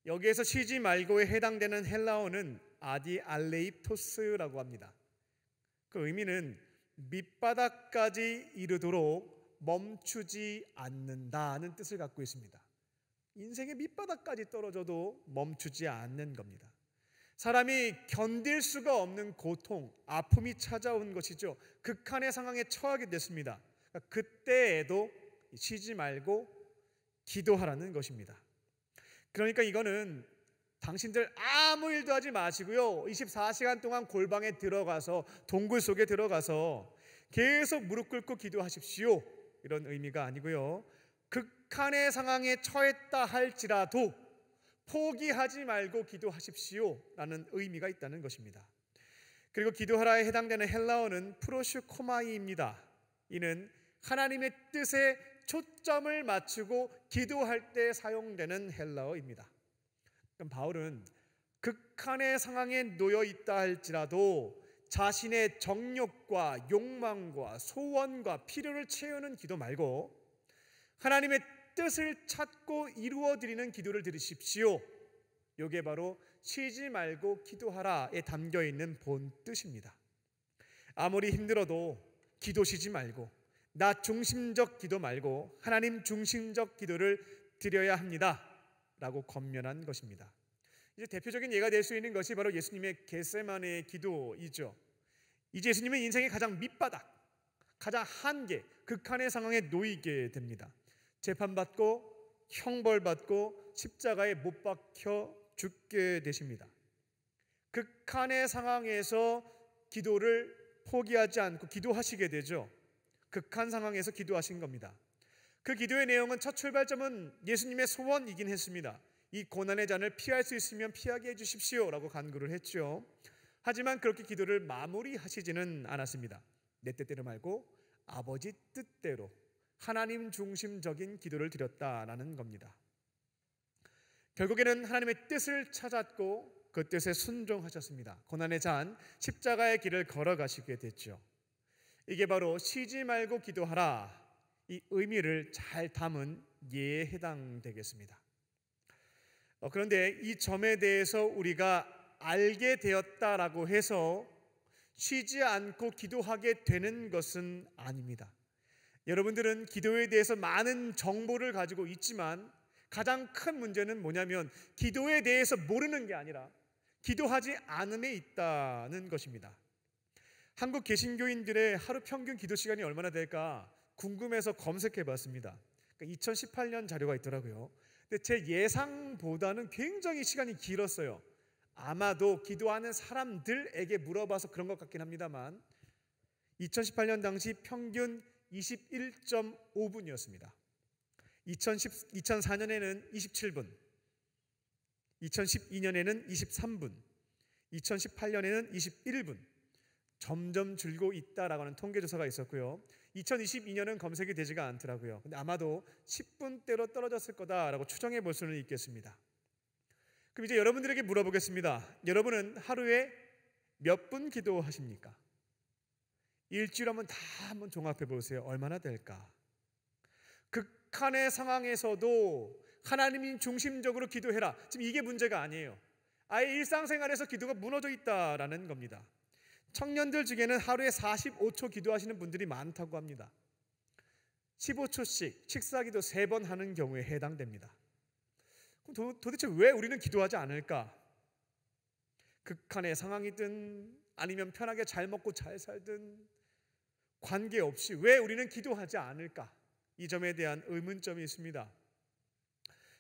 여기에서 쉬지 말고에 해당되는 헬라어는 아디알레이토스라고 합니다. 그 의미는 밑바닥까지 이르도록 멈추지 않는다는 뜻을 갖고 있습니다. 인생의 밑바닥까지 떨어져도 멈추지 않는 겁니다. 사람이 견딜 수가 없는 고통, 아픔이 찾아온 것이죠. 극한의 상황에 처하게 됐습니다. 그때에도 쉬지 말고 기도하라는 것입니다. 그러니까 이거는 당신들 아무 일도 하지 마시고요, 24시간 동안 골방에 들어가서 동굴 속에 들어가서 계속 무릎 꿇고 기도하십시오, 이런 의미가 아니고요, 극한의 상황에 처했다 할지라도 포기하지 말고 기도하십시오 라는 의미가 있다는 것입니다. 그리고 기도하라에 해당되는 헬라어는 프로슈코마이입니다. 이는 하나님의 뜻에 초점을 맞추고 기도할 때 사용되는 헬라어입니다. 그럼 바울은 극한의 상황에 놓여 있다 할지라도 자신의 정욕과 욕망과 소원과 필요를 채우는 기도 말고 하나님의 뜻을 찾고 이루어드리는 기도를 드리십시오. 이게 바로 쉬지 말고 기도하라에 담겨있는 본 뜻입니다. 아무리 힘들어도 기도 쉬지 말고 나 중심적 기도 말고 하나님 중심적 기도를 드려야 합니다 라고 권면한 것입니다. 이제 대표적인 예가 될 수 있는 것이 바로 예수님의 겟세마네 기도이죠. 이제 예수님은 인생의 가장 밑바닥, 가장 한계, 극한의 상황에 놓이게 됩니다. 재판받고 형벌받고 십자가에 못 박혀 죽게 되십니다. 극한의 상황에서 기도를 포기하지 않고 기도하시게 되죠. 극한 상황에서 기도하신 겁니다. 그 기도의 내용은 첫 출발점은 예수님의 소원이긴 했습니다. 이 고난의 잔을 피할 수 있으면 피하게 해주십시오 라고 간구를 했죠. 하지만 그렇게 기도를 마무리하시지는 않았습니다. 내 뜻대로 말고 아버지 뜻대로 하나님 중심적인 기도를 드렸다라는 겁니다. 결국에는 하나님의 뜻을 찾았고 그 뜻에 순종하셨습니다. 고난의 잔, 십자가의 길을 걸어가시게 됐죠. 이게 바로 쉬지 말고 기도하라, 이 의미를 잘 담은 예에 해당되겠습니다. 그런데 이 점에 대해서 우리가 알게 되었다라고 해서 쉬지 않고 기도하게 되는 것은 아닙니다. 여러분들은 기도에 대해서 많은 정보를 가지고 있지만 가장 큰 문제는 뭐냐면 기도에 대해서 모르는 게 아니라 기도하지 않음에 있다는 것입니다. 한국 개신교인들의 하루 평균 기도 시간이 얼마나 될까 궁금해서 검색해 봤습니다. 2018년 자료가 있더라고요. 근데 제 예상보다는 굉장히 시간이 길었어요. 아마도 기도하는 사람들에게 물어봐서 그런 것 같긴 합니다만 2018년 당시 평균 21.5분이었습니다. 2004년에는 27분, 2012년에는 23분, 2018년에는 21분, 점점 줄고 있다라고 하는 통계조사가 있었고요. 2022년은 검색이 되지가 않더라고요. 근데 아마도 10분대로 떨어졌을 거다라고 추정해 볼 수는 있겠습니다. 그럼 이제 여러분들에게 물어보겠습니다. 여러분은 하루에 몇 분 기도하십니까? 일주일 한번 종합해 보세요. 얼마나 될까? 극한의 상황에서도 하나님이 중심적으로 기도해라. 지금 이게 문제가 아니에요. 아예 일상생활에서 기도가 무너져 있다라는 겁니다. 청년들 중에는 하루에 45초 기도하시는 분들이 많다고 합니다. 15초씩 식사기도 3번 하는 경우에 해당됩니다. 그럼 도대체 왜 우리는 기도하지 않을까? 극한의 상황이든 아니면 편하게 잘 먹고 잘 살든 관계없이 왜 우리는 기도하지 않을까? 이 점에 대한 의문점이 있습니다.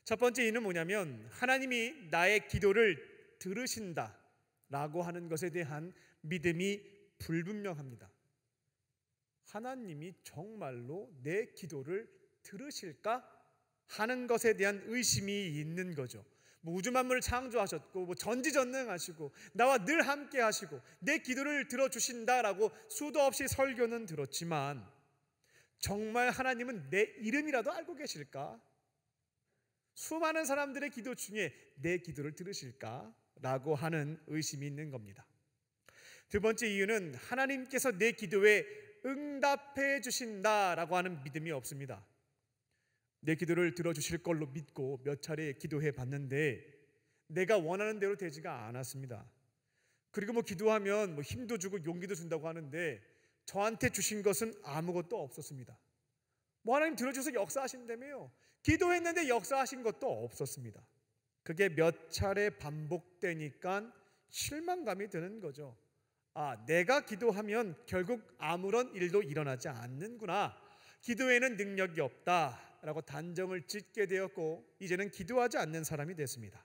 첫 번째 이유는 뭐냐면 하나님이 나의 기도를 들으신다라고 하는 것에 대한 믿음이 불분명합니다. 하나님이 정말로 내 기도를 들으실까 하는 것에 대한 의심이 있는 거죠. 우주 만물을 창조하셨고 전지전능하시고 나와 늘 함께 하시고 내 기도를 들어주신다라고 수도 없이 설교는 들었지만 정말 하나님은 내 이름이라도 알고 계실까? 수많은 사람들의 기도 중에 내 기도를 들으실까라고 하는 의심이 있는 겁니다. 두 번째 이유는 하나님께서 내 기도에 응답해 주신다라고 하는 믿음이 없습니다. 내 기도를 들어주실 걸로 믿고 몇 차례 기도해 봤는데 내가 원하는 대로 되지가 않았습니다. 그리고 기도하면 힘도 주고 용기도 준다고 하는데 저한테 주신 것은 아무것도 없었습니다. 하나님 들어주셔서 역사하신다며요. 기도했는데 역사하신 것도 없었습니다. 그게 몇 차례 반복되니까 실망감이 드는 거죠. 내가 기도하면 결국 아무런 일도 일어나지 않는구나. 기도에는 능력이 없다라고 단정을 짓게 되었고 이제는 기도하지 않는 사람이 됐습니다.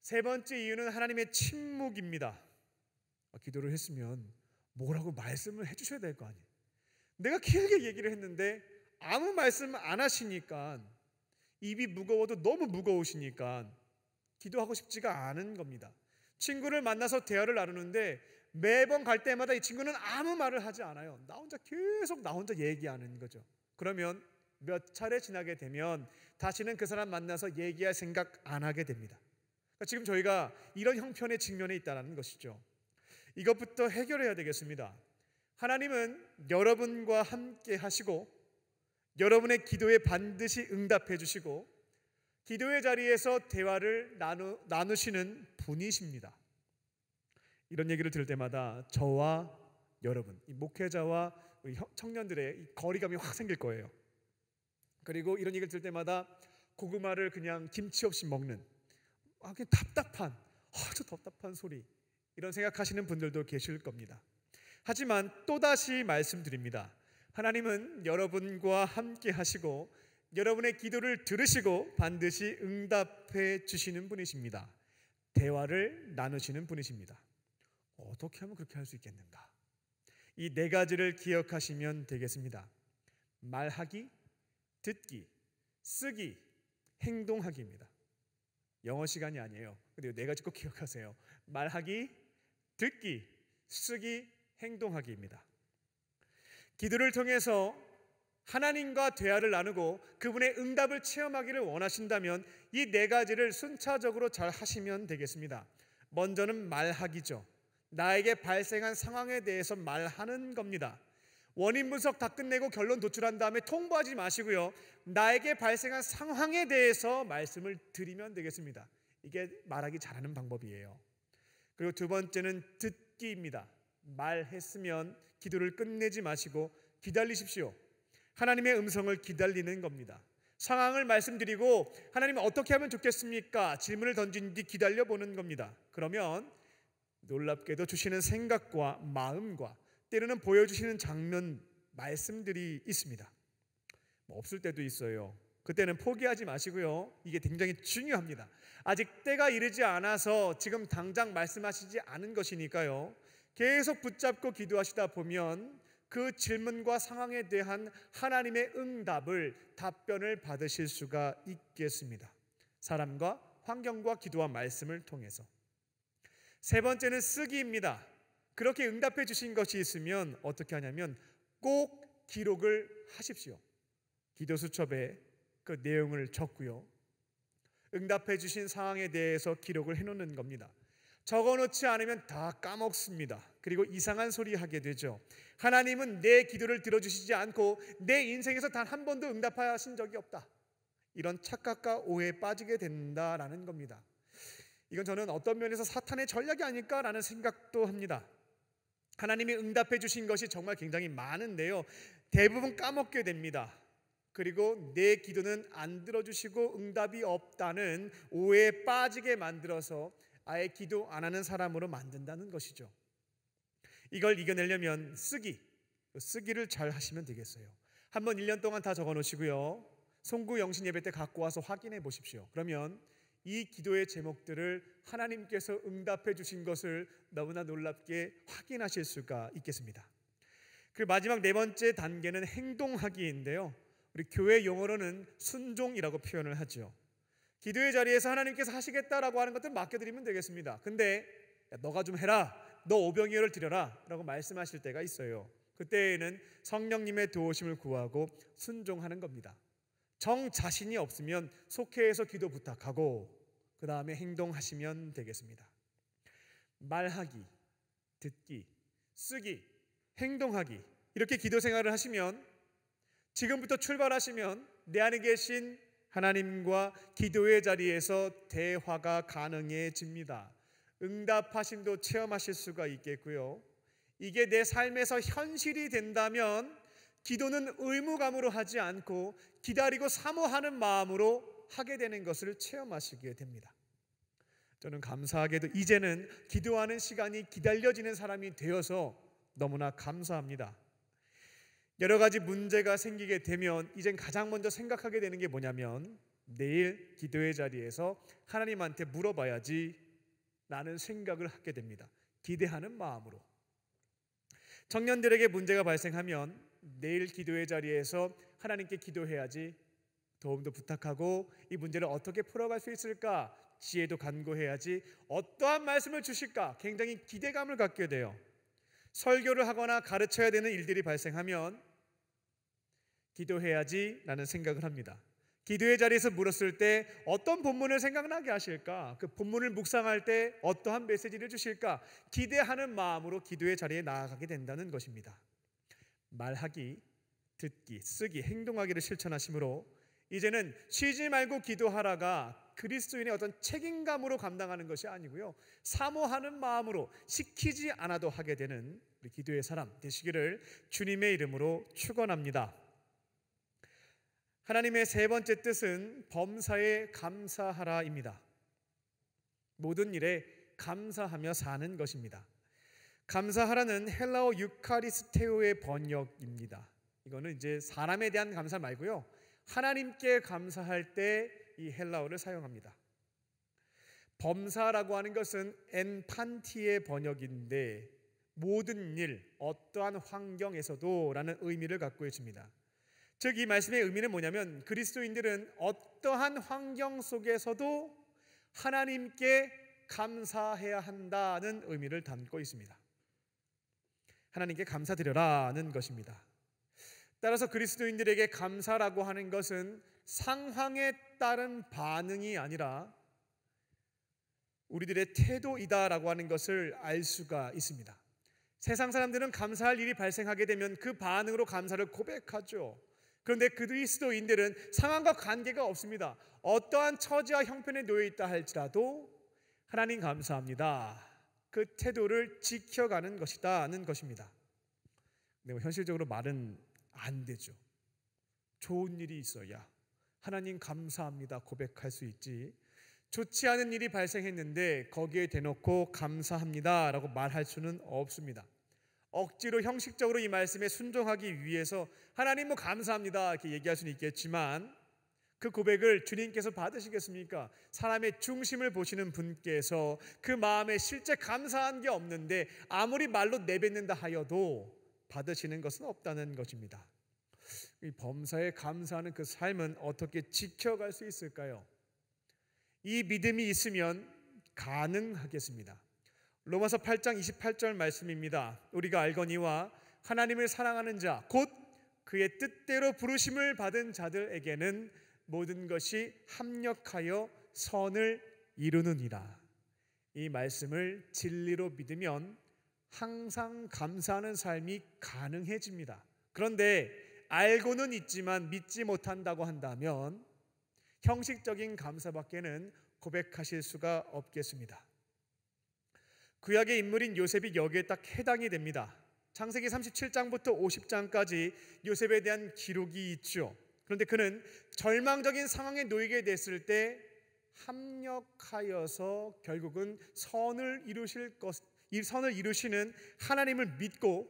세 번째 이유는 하나님의 침묵입니다. 기도를 했으면 뭐라고 말씀을 해주셔야 될 거 아니에요. 내가 길게 얘기를 했는데 아무 말씀 안 하시니까 입이 무거워도 너무 무거우시니까 기도하고 싶지가 않은 겁니다. 친구를 만나서 대화를 나누는데 매번 갈 때마다 이 친구는 아무 말을 하지 않아요. 나 혼자 얘기하는 거죠. 그러면 몇 차례 지나게 되면 다시는 그 사람 만나서 얘기할 생각 안 하게 됩니다. 그러니까 지금 저희가 이런 형편에 직면해 있다는 것이죠. 이것부터 해결해야 되겠습니다. 하나님은 여러분과 함께 하시고 여러분의 기도에 반드시 응답해 주시고 기도의 자리에서 대화를 나누시는 분이십니다. 이런 얘기를 들을 때마다 저와 여러분, 이 목회자와 청년들의 이 거리감이 확 생길 거예요. 그리고 이런 얘기를 들을 때마다 고구마를 그냥 김치 없이 먹는 그냥 답답한 소리 이런 생각하시는 분들도 계실 겁니다. 하지만 또다시 말씀드립니다. 하나님은 여러분과 함께 하시고 여러분의 기도를 들으시고 반드시 응답해 주시는 분이십니다. 대화를 나누시는 분이십니다. 어떻게 하면 그렇게 할 수 있겠는가? 이 네 가지를 기억하시면 되겠습니다. 말하기, 듣기, 쓰기, 행동하기입니다. 영어 시간이 아니에요. 근데 네 가지 꼭 기억하세요. 말하기, 듣기, 쓰기, 행동하기입니다. 기도를 통해서 하나님과 대화를 나누고 그분의 응답을 체험하기를 원하신다면 이 네 가지를 순차적으로 잘 하시면 되겠습니다. 먼저는 말하기죠. 나에게 발생한 상황에 대해서 말하는 겁니다. 원인 분석 다 끝내고 결론 도출한 다음에 통보하지 마시고요. 나에게 발생한 상황에 대해서 말씀을 드리면 되겠습니다. 이게 말하기 잘하는 방법이에요. 그리고 두 번째는 듣기입니다. 말했으면 기도를 끝내지 마시고 기다리십시오. 하나님의 음성을 기다리는 겁니다. 상황을 말씀드리고 하나님 어떻게 하면 좋겠습니까? 질문을 던진 뒤 기다려보는 겁니다. 그러면 놀랍게도 주시는 생각과 마음과 때로는 보여주시는 장면, 말씀들이 있습니다. 없을 때도 있어요. 그때는 포기하지 마시고요. 이게 굉장히 중요합니다. 아직 때가 이르지 않아서 지금 당장 말씀하시지 않은 것이니까요. 계속 붙잡고 기도하시다 보면 그 질문과 상황에 대한 하나님의 응답을, 답변을 받으실 수가 있겠습니다. 사람과 환경과 기도와 말씀을 통해서. 세 번째는 쓰기입니다. 그렇게 응답해 주신 것이 있으면 어떻게 하냐면 꼭 기록을 하십시오. 기도 수첩에 그 내용을 적고요. 응답해 주신 상황에 대해서 기록을 해놓는 겁니다. 적어놓지 않으면 다 까먹습니다. 그리고 이상한 소리 하게 되죠. 하나님은 내 기도를 들어주시지 않고 내 인생에서 단 한 번도 응답하신 적이 없다. 이런 착각과 오해에 빠지게 된다라는 겁니다. 이건 저는 어떤 면에서 사탄의 전략이 아닐까라는 생각도 합니다. 하나님이 응답해 주신 것이 정말 굉장히 많은데요, 대부분 까먹게 됩니다. 그리고 내 기도는 안 들어주시고 응답이 없다는 오해에 빠지게 만들어서 아예 기도 안 하는 사람으로 만든다는 것이죠. 이걸 이겨내려면 쓰기를 잘 하시면 되겠어요. 한번 1년 동안 다 적어 놓으시고요, 송구 영신 예배 때 갖고 와서 확인해 보십시오. 그러면 이 기도의 제목들을 하나님께서 응답해 주신 것을 너무나 놀랍게 확인하실 수가 있겠습니다. 그 마지막 네 번째 단계는 행동하기인데요, 우리 교회 용어로는 순종이라고 표현을 하죠. 기도의 자리에서 하나님께서 하시겠다라고 하는 것들 맡겨드리면 되겠습니다. 근데 너가 좀 해라, 너 오병이어를 드려라 라고 말씀하실 때가 있어요. 그때에는 성령님의 도우심을 구하고 순종하는 겁니다. 정 자신이 없으면 속회에서 기도 부탁하고 그 다음에 행동하시면 되겠습니다. 말하기, 듣기, 쓰기, 행동하기, 이렇게 기도 생활을 하시면, 지금부터 출발하시면 내 안에 계신 하나님과 기도의 자리에서 대화가 가능해집니다. 응답하심도 체험하실 수가 있겠고요, 이게 내 삶에서 현실이 된다면 기도는 의무감으로 하지 않고 기다리고 사모하는 마음으로 하게 되는 것을 체험하시게 됩니다. 저는 감사하게도 이제는 기도하는 시간이 기다려지는 사람이 되어서 너무나 감사합니다. 여러 가지 문제가 생기게 되면 이젠 가장 먼저 생각하게 되는 게 뭐냐면, 내일 기도의 자리에서 하나님한테 물어봐야지 라는 생각을 하게 됩니다. 기대하는 마음으로. 청년들에게 문제가 발생하면 내일 기도의 자리에서 하나님께 기도해야지, 도움도 부탁하고 이 문제를 어떻게 풀어갈 수 있을까 지혜도 간구해야지, 어떠한 말씀을 주실까 굉장히 기대감을 갖게 돼요. 설교를 하거나 가르쳐야 되는 일들이 발생하면 기도해야지 라는 생각을 합니다. 기도의 자리에서 물었을 때 어떤 본문을 생각나게 하실까, 그 본문을 묵상할 때 어떠한 메시지를 주실까 기대하는 마음으로 기도의 자리에 나아가게 된다는 것입니다. 말하기, 듣기, 쓰기, 행동하기를 실천하심으로 이제는 쉬지 말고 기도하라가 그리스도인의 어떤 책임감으로 감당하는 것이 아니고요, 사모하는 마음으로 시키지 않아도 하게 되는 우리 기도의 사람 되시기를 주님의 이름으로 축원합니다. 하나님의 세 번째 뜻은 범사에 감사하라입니다. 모든 일에 감사하며 사는 것입니다. 감사하라는 헬라어 유카리스테오의 번역입니다. 이거는 이제 사람에 대한 감사 말고요, 하나님께 감사할 때 이 헬라어를 사용합니다. 범사라고 하는 것은 엔판티의 번역인데 모든 일, 어떠한 환경에서도 라는 의미를 갖고 있습니다. 즉 이 말씀의 의미는 뭐냐면, 그리스도인들은 어떠한 환경 속에서도 하나님께 감사해야 한다는 의미를 담고 있습니다. 하나님께 감사드려라는 것입니다. 따라서 그리스도인들에게 감사라고 하는 것은 상황에 따른 반응이 아니라 우리들의 태도이다라고 하는 것을 알 수가 있습니다. 세상 사람들은 감사할 일이 발생하게 되면 그 반응으로 감사를 고백하죠. 그런데 그리스도인들은 상황과 관계가 없습니다. 어떠한 처지와 형편에 놓여 있다 할지라도 하나님 감사합니다, 그 태도를 지켜가는 것이다는 것입니다. 근데 현실적으로 말은 안 되죠. 좋은 일이 있어야 하나님 감사합니다 고백할 수 있지, 좋지 않은 일이 발생했는데 거기에 대놓고 감사합니다 라고 말할 수는 없습니다. 억지로 형식적으로 이 말씀에 순종하기 위해서 하나님 감사합니다 이렇게 얘기할 수는 있겠지만, 그 고백을 주님께서 받으시겠습니까? 사람의 중심을 보시는 분께서 그 마음에 실제 감사한 게 없는데 아무리 말로 내뱉는다 하여도 받으시는 것은 없다는 것입니다. 이 범사에 감사하는 그 삶은 어떻게 지켜갈 수 있을까요? 이 믿음이 있으면 가능하겠습니다. 로마서 8장 28절 말씀입니다. 우리가 알거니와 하나님을 사랑하는 자 곧 그의 뜻대로 부르심을 받은 자들에게는 모든 것이 합력하여 선을 이루느니라. 이 말씀을 진리로 믿으면 항상 감사하는 삶이 가능해집니다. 그런데 알고는 있지만 믿지 못한다고 한다면 형식적인 감사밖에는 고백하실 수가 없겠습니다. 구약의 인물인 요셉이 여기에 딱 해당이 됩니다. 창세기 37장부터 50장까지 요셉에 대한 기록이 있죠. 그런데 그는 절망적인 상황에 놓이게 됐을 때 합력하여서 결국은 선을 이루시는 하나님을 믿고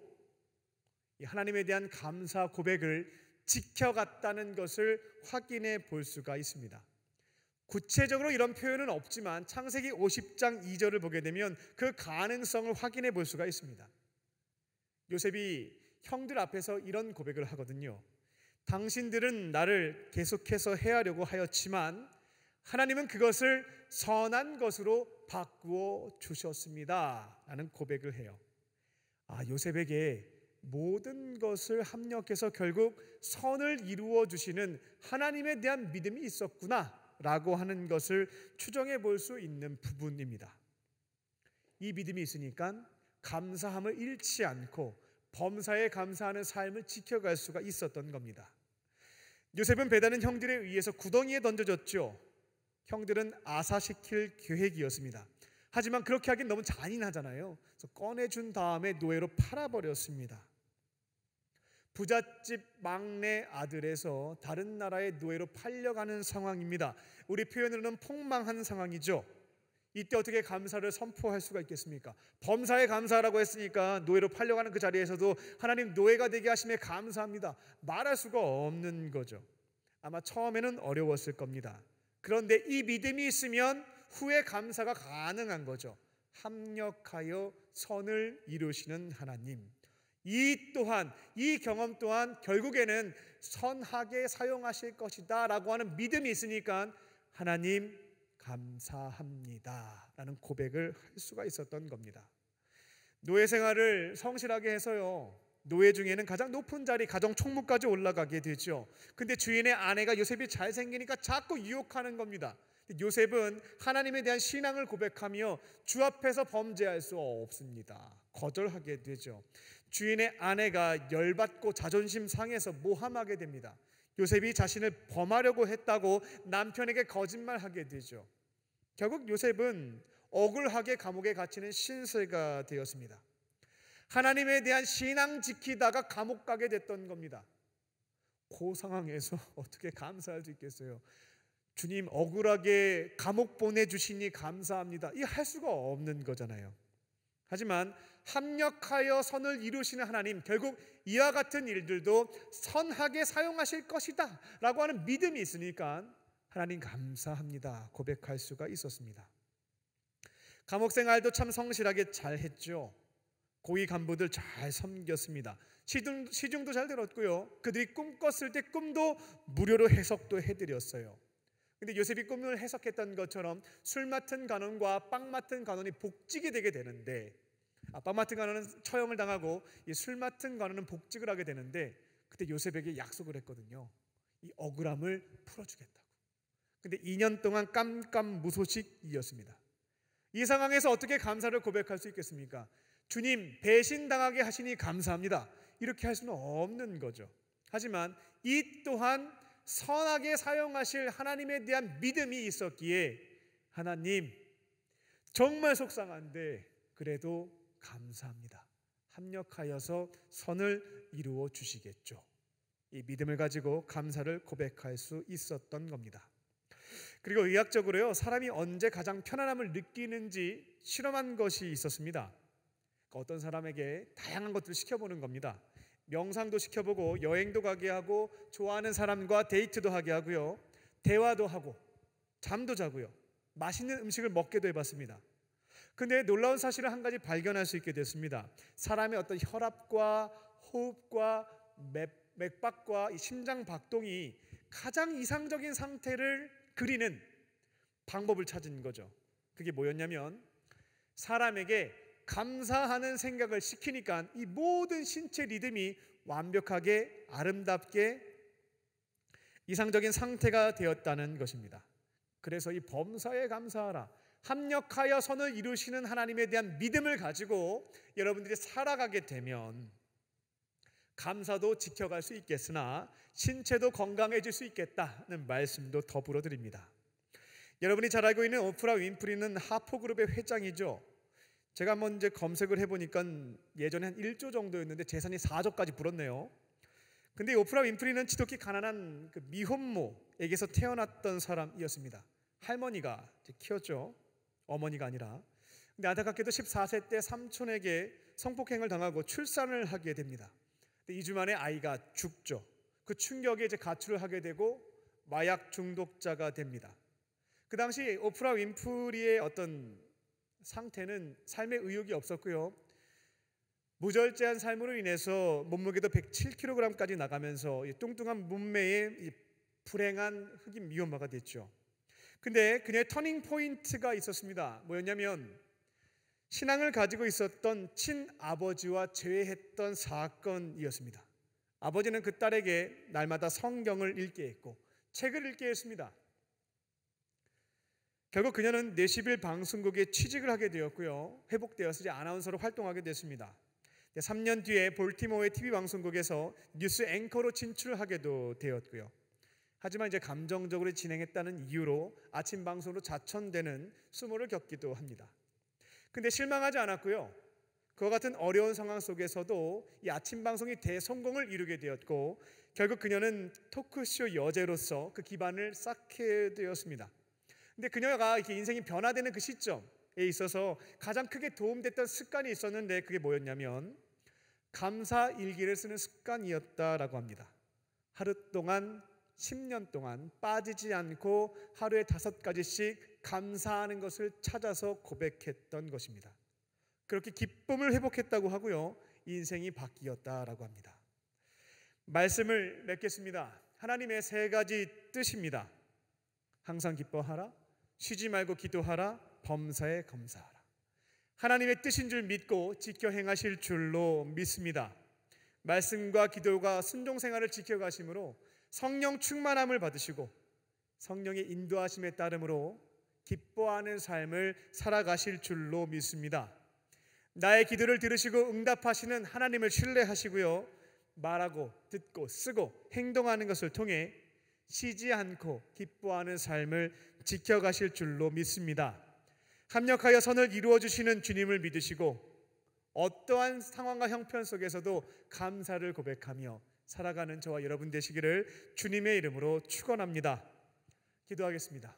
이 하나님에 대한 감사 고백을 지켜갔다는 것을 확인해 볼 수가 있습니다. 구체적으로 이런 표현은 없지만 창세기 50장 2절을 보게 되면 그 가능성을 확인해 볼 수가 있습니다. 요셉이 형들 앞에서 이런 고백을 하거든요. 당신들은 나를 계속해서 해하려고 하였지만 하나님은 그것을 선한 것으로 바꾸어 주셨습니다 라는 고백을 해요. 요셉에게 모든 것을 합력해서 결국 선을 이루어 주시는 하나님에 대한 믿음이 있었구나 라고 하는 것을 추정해 볼 수 있는 부분입니다. 이 믿음이 있으니까 감사함을 잃지 않고 범사에 감사하는 삶을 지켜갈 수가 있었던 겁니다. 요셉은 배다른 형들에 의해서 구덩이에 던져졌죠. 형들은 아사시킬 계획이었습니다. 하지만 그렇게 하긴 너무 잔인하잖아요. 그래서 꺼내준 다음에 노예로 팔아버렸습니다. 부잣집 막내 아들에서 다른 나라의 노예로 팔려가는 상황입니다. 우리 표현으로는 폭망한 상황이죠. 이때 어떻게 감사를 선포할 수가 있겠습니까? 범사에 감사라고 했으니까 노예로 팔려가는 그 자리에서도 하나님 노예가 되게 하심에 감사합니다 말할 수가 없는 거죠. 아마 처음에는 어려웠을 겁니다. 그런데 이 믿음이 있으면 후에 감사가 가능한 거죠. 합력하여 선을 이루시는 하나님, 이 경험 또한 결국에는 선하게 사용하실 것이다 라고 하는 믿음이 있으니까 하나님 감사합니다 라는 고백을 할 수가 있었던 겁니다. 노예 생활을 성실하게 해서요, 노예 중에는 가장 높은 자리 가정 총무까지 올라가게 되죠. 근데 주인의 아내가 요셉이 잘생기니까 자꾸 유혹하는 겁니다. 요셉은 하나님에 대한 신앙을 고백하며 주 앞에서 범죄할 수 없습니다. 거절하게 되죠. 주인의 아내가 열받고 자존심 상해서 모함하게 됩니다. 요셉이 자신을 범하려고 했다고 남편에게 거짓말하게 되죠. 결국 요셉은 억울하게 감옥에 갇히는 신세가 되었습니다. 하나님에 대한 신앙 지키다가 감옥 가게 됐던 겁니다. 그 상황에서 어떻게 감사할 수 있겠어요? 주님 억울하게 감옥 보내주시니 감사합니다. 이 할 수가 없는 거잖아요. 하지만 합력하여 선을 이루시는 하나님, 결국 이와 같은 일들도 선하게 사용하실 것이다 라고 하는 믿음이 있으니까 하나님 감사합니다 고백할 수가 있었습니다. 감옥 생활도 참 성실하게 잘 했죠. 고위 간부들 잘 섬겼습니다. 시중도 잘 들었고요, 그들이 꿈 꿨을 때 꿈도 무료로 해석도 해드렸어요. 근데 요셉이 꿈을 해석했던 것처럼 술 맡은 간원과 빵 맡은 간원이 복직이 되게 되는데, 빵 맡은 간원은 처형을 당하고 이 술 맡은 간원은 복직을 하게 되는데, 그때 요셉에게 약속을 했거든요. 이 억울함을 풀어주겠다고. 근데 2년 동안 깜깜무소식이었습니다. 이 상황에서 어떻게 감사를 고백할 수 있겠습니까? 주님 배신당하게 하시니 감사합니다 이렇게 할 수는 없는 거죠. 하지만 이 또한 선하게 사용하실 하나님에 대한 믿음이 있었기에 하나님 정말 속상한데 그래도 감사합니다, 합력하여서 선을 이루어 주시겠죠. 이 믿음을 가지고 감사를 고백할 수 있었던 겁니다. 그리고 의학적으로요, 사람이 언제 가장 편안함을 느끼는지 실험한 것이 있었습니다. 어떤 사람에게 다양한 것들을 시켜보는 겁니다. 명상도 시켜보고 여행도 가게 하고 좋아하는 사람과 데이트도 하게 하고요, 대화도 하고 잠도 자고요, 맛있는 음식을 먹게도 해봤습니다. 근데 놀라운 사실을 한 가지 발견할 수 있게 됐습니다. 사람의 어떤 혈압과 호흡과 맥박과 이 심장 박동이 가장 이상적인 상태를 그리는 방법을 찾은 거죠. 그게 뭐였냐면, 사람에게 감사하는 생각을 시키니까 이 모든 신체 리듬이 완벽하게 아름답게 이상적인 상태가 되었다는 것입니다. 그래서 이 범사에 감사하라, 합력하여 선을 이루시는 하나님에 대한 믿음을 가지고 여러분들이 살아가게 되면 감사도 지켜갈 수 있겠으나 신체도 건강해질 수 있겠다는 말씀도 더불어 드립니다. 여러분이 잘 알고 있는 오프라 윈프리는 하포그룹의 회장이죠. 제가 한번 이제 검색을 해보니까 예전에 한 1조 정도였는데 재산이 4조까지 불었네요. 근데 오프라 윈프리는 지독히 가난한 그 미혼모에게서 태어났던 사람이었습니다. 할머니가 키웠죠. 어머니가 아니라. 근데 안타깝게도 14세 때 삼촌에게 성폭행을 당하고 출산을 하게 됩니다. 2주 만에 아이가 죽죠. 그 충격에 이제 가출을 하게 되고 마약 중독자가 됩니다. 그 당시 오프라 윈프리의 어떤 상태는 삶의 의욕이 없었고요. 무절제한 삶으로 인해서 몸무게도 107kg까지 나가면서 뚱뚱한 몸매에 불행한 흑인 미혼모가 됐죠. 근데 그녀의 터닝 포인트가 있었습니다. 뭐였냐면 신앙을 가지고 있었던 친아버지와 재회했던 사건이었습니다. 아버지는 그 딸에게 날마다 성경을 읽게 했고 책을 읽게 했습니다. 결국 그녀는 내시빌 방송국에 취직을 하게 되었고요. 회복되어서 이제 아나운서로 활동하게 됐습니다. 3년 뒤에 볼티모어의 TV 방송국에서 뉴스 앵커로 진출하게도 되었고요. 하지만 이제 감정적으로 진행했다는 이유로 아침 방송으로 자천되는 수모를 겪기도 합니다. 근데 실망하지 않았고요. 그와 같은 어려운 상황 속에서도 이 아침 방송이 대성공을 이루게 되었고 결국 그녀는 토크쇼 여제로서 그 기반을 쌓게 되었습니다. 근데 그녀가 이렇게 인생이 변화되는 그 시점에 있어서 가장 크게 도움됐던 습관이 있었는데 그게 뭐였냐면 감사 일기를 쓰는 습관이었다라고 합니다. 하루 동안 10년 동안 빠지지 않고 하루에 5가지씩 감사하는 것을 찾아서 고백했던 것입니다. 그렇게 기쁨을 회복했다고 하고요. 인생이 바뀌었다라고 합니다. 말씀을 맺겠습니다. 하나님의 3가지 뜻입니다. 항상 기뻐하라, 쉬지 말고 기도하라, 범사에 감사하라. 하나님의 뜻인 줄 믿고 지켜 행하실 줄로 믿습니다. 말씀과 기도가 순종 생활을 지켜가심으로 성령 충만함을 받으시고 성령의 인도하심에 따름으로 기뻐하는 삶을 살아가실 줄로 믿습니다. 나의 기도를 들으시고 응답하시는 하나님을 신뢰하시고요. 말하고 듣고 쓰고 행동하는 것을 통해 쉬지 않고 기뻐하는 삶을 지켜가실 줄로 믿습니다. 합력하여 선을 이루어 주시는 주님을 믿으시고 어떠한 상황과 형편 속에서도 감사를 고백하며 살아가는 저와 여러분 되시기를 주님의 이름으로 축원합니다. 기도하겠습니다.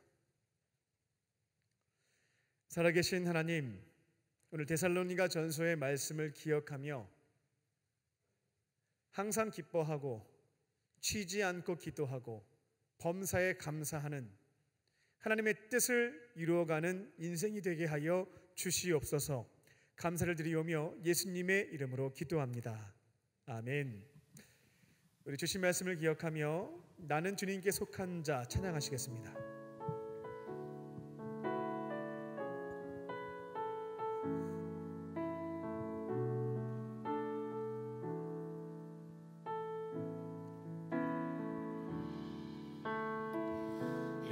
살아계신 하나님, 오늘 데살로니가 전서의 말씀을 기억하며 항상 기뻐하고 쉬지 않고 기도하고 범사에 감사하는 하나님의 뜻을 이루어가는 인생이 되게 하여 주시옵소서. 감사를 드리오며 예수님의 이름으로 기도합니다. 아멘. 우리 주신 말씀을 기억하며 나는 주님께 속한 자 찬양하시겠습니다.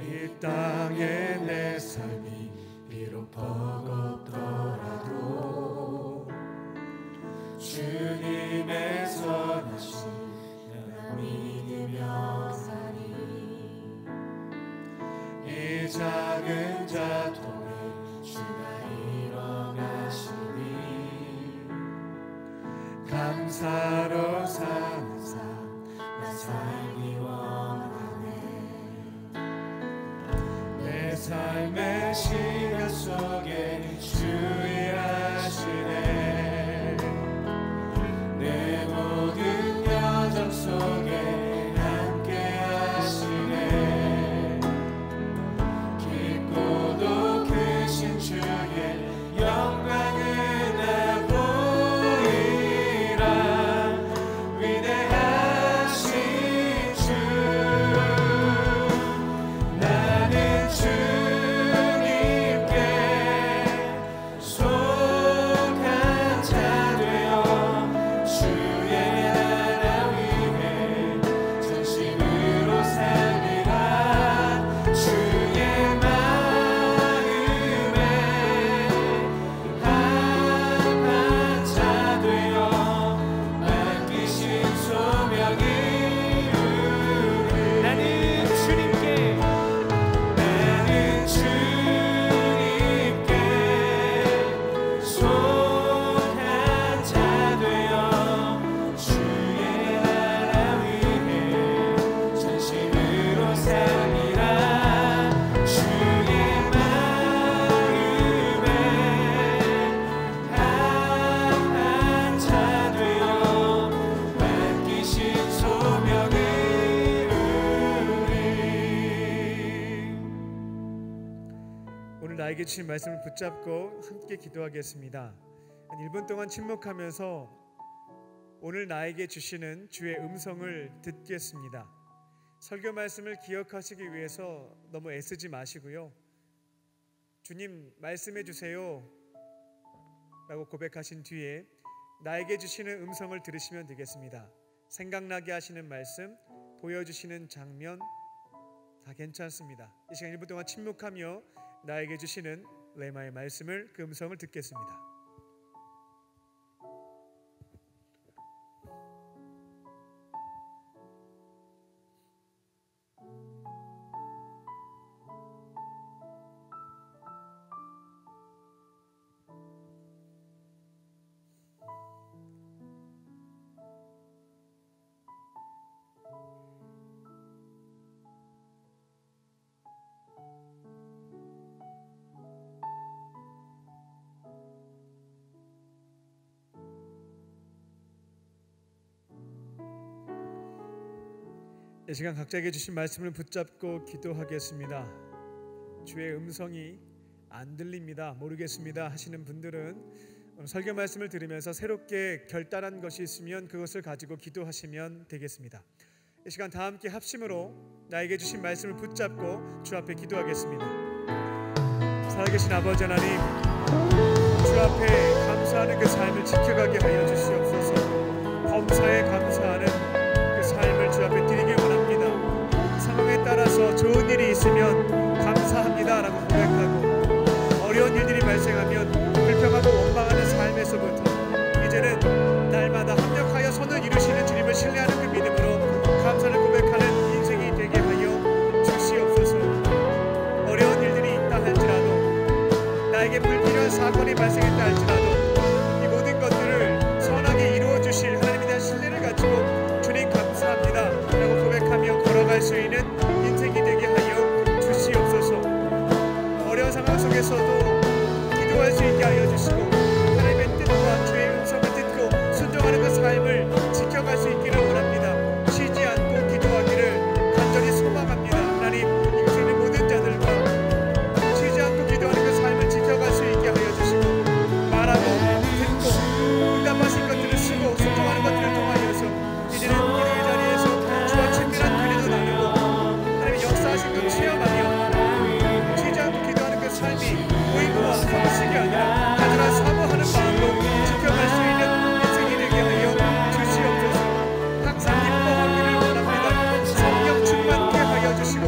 이 땅에 내 삶이 비록 버겁더라도 주님의 선하심 나 믿으며 사리. 이 작은 자통에 주가 일어나시니 감사로 사는 삶 나 살기 원하네. 내 삶의 시간 속에 주 일하시네. 내 모든 여정 속에 함께 하시네. 깊고도 크신 주의 영광을 나 보이라. 위대하신 주 나는 주님께 나에게 주신 말씀을 붙잡고 함께 기도하겠습니다. 1분 동안 침묵하면서 오늘 나에게 주시는 주의 음성을 듣겠습니다. 설교 말씀을 기억하시기 위해서 너무 애쓰지 마시고요. 주님 말씀해 주세요 라고 고백하신 뒤에 나에게 주시는 음성을 들으시면 되겠습니다. 생각나게 하시는 말씀, 보여주시는 장면 다 괜찮습니다. 이 시간 1분 동안 침묵하며 나에게 주시는 레마의 말씀을, 그 음성을 듣겠습니다. 이 시간 각자에게 주신 말씀을 붙잡고 기도하겠습니다. 주의 음성이 안 들립니다, 모르겠습니다 하시는 분들은 오늘 설교 말씀을 들으면서 새롭게 결단한 것이 있으면 그것을 가지고 기도하시면 되겠습니다. 이 시간 다 함께 합심으로 나에게 주신 말씀을 붙잡고 주 앞에 기도하겠습니다. 살아계신 아버지 하나님, 주 앞에 감사하는 그 삶을 지켜가게 하여 주시옵소서. 범사에 감사하는 그 삶을 주 앞에 드리길 원합니다. 상황에 따라서 좋은 일이 있으면 감사합니다 라고 고백하고, 어려운 일들이 발생하면 불평하고 원망하는 삶에서부터 이제는 날마다 합력하여 선을 이루시는 주님을 신뢰하는 그 믿음으로 감사를 고백하는 인생이 되게 하여 주시옵소서. 어려운 일들이 있다 할지라도, 나에게 불필요한 사건이 발생했다 할지라도 이 모든 것들을 선하게 이루어 주실 하나님에 대한 신뢰를 가지고 주님 감사합니다 라고 고백하며 걸어갈 수 있는 인생이 되게 하여 주시옵소서. 어려운 상황 속에서도 기도할 수 있게 하여 주시고, 하나님의 뜻과 주의 음성을 듣고 순종하는 그 삶을 지켜갈 수 있기를 원합니다. 쉬지 않고 기도하기를 간절히 소망합니다. 하나님, 이곳에 있는 모든 자들과 쉬지 않고 기도하는 그 삶을 지켜갈 수 있게 하여 주시고, 말하고 듣고 응답하신 것들을 쓰고 순종하는 것들을 통하여서 이제는 기도의 자리에서 주와 친밀한 교제도 나누고 하나님의 역사하신 것 체험하며 쉬지 않고 기도하는 그 삶이 의무와 성식이 아니라 하지만 사모하는 마음으로 지켜갈 수 있는 인생이 되게 하여 주시옵소서. 항상 기뻐하기를 원합니다. 성령 충만케 하여 주시고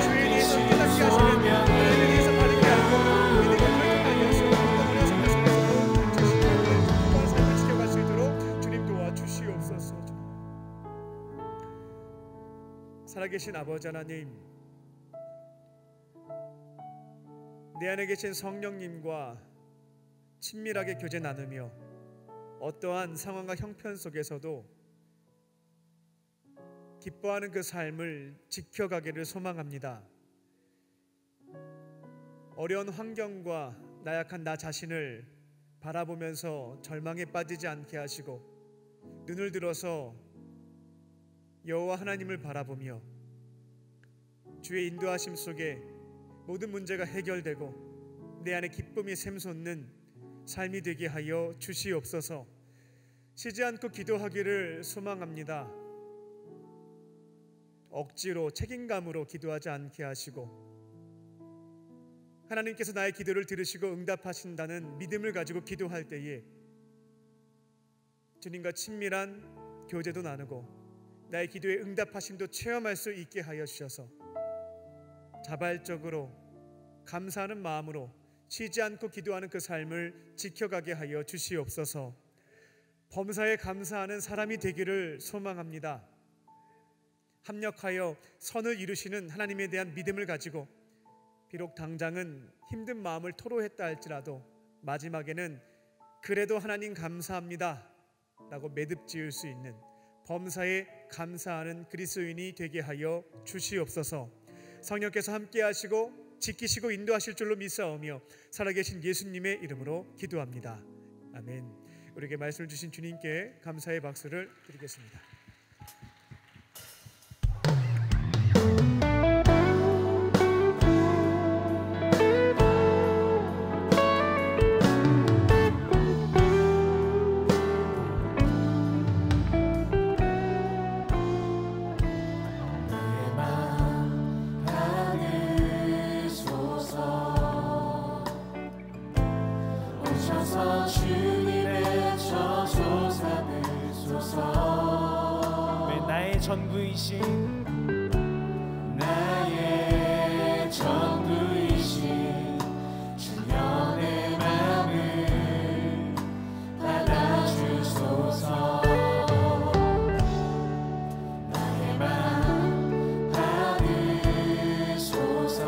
주에 대해서 깨닫게 하시는, 주에 대해서 바르게 알고 믿음을 통하여서 어려운 삶 속에서도 주시는 기뻐한 삶을 지켜갈 수 있도록 주님 도와주시옵소서. 살아계신 아버지 하나님, 내 안에 계신 성령님과 친밀하게 교제 나누며 어떠한 상황과 형편 속에서도 기뻐하는 그 삶을 지켜가기를 소망합니다. 어려운 환경과 나약한 나 자신을 바라보면서 절망에 빠지지 않게 하시고, 눈을 들어서 여호와 하나님을 바라보며 주의 인도하심 속에 모든 문제가 해결되고 내 안에 기쁨이 샘솟는 삶이 되게 하여 주시옵소서. 쉬지 않고 기도하기를 소망합니다. 억지로 책임감으로 기도하지 않게 하시고, 하나님께서 나의 기도를 들으시고 응답하신다는 믿음을 가지고 기도할 때에 주님과 친밀한 교제도 나누고 나의 기도에 응답하심도 체험할 수 있게 하여 주셔서 자발적으로 감사하는 마음으로 쉬지 않고 기도하는 그 삶을 지켜가게 하여 주시옵소서. 범사에 감사하는 사람이 되기를 소망합니다. 합력하여 선을 이루시는 하나님에 대한 믿음을 가지고 비록 당장은 힘든 마음을 토로했다 할지라도 마지막에는 그래도 하나님 감사합니다 라고 매듭 지을 수 있는 범사에 감사하는 그리스도인이 되게 하여 주시옵소서. 성령께서 함께 하시고 지키시고 인도하실 줄로 믿사오며 살아계신 예수님의 이름으로 기도합니다. 아멘. 우리에게 말씀을 주신 주님께 감사의 박수를 드리겠습니다. 나의 전부이신 나의 전부이신 주여 내 맘을 받아주소서. 나의 맘 받으소서.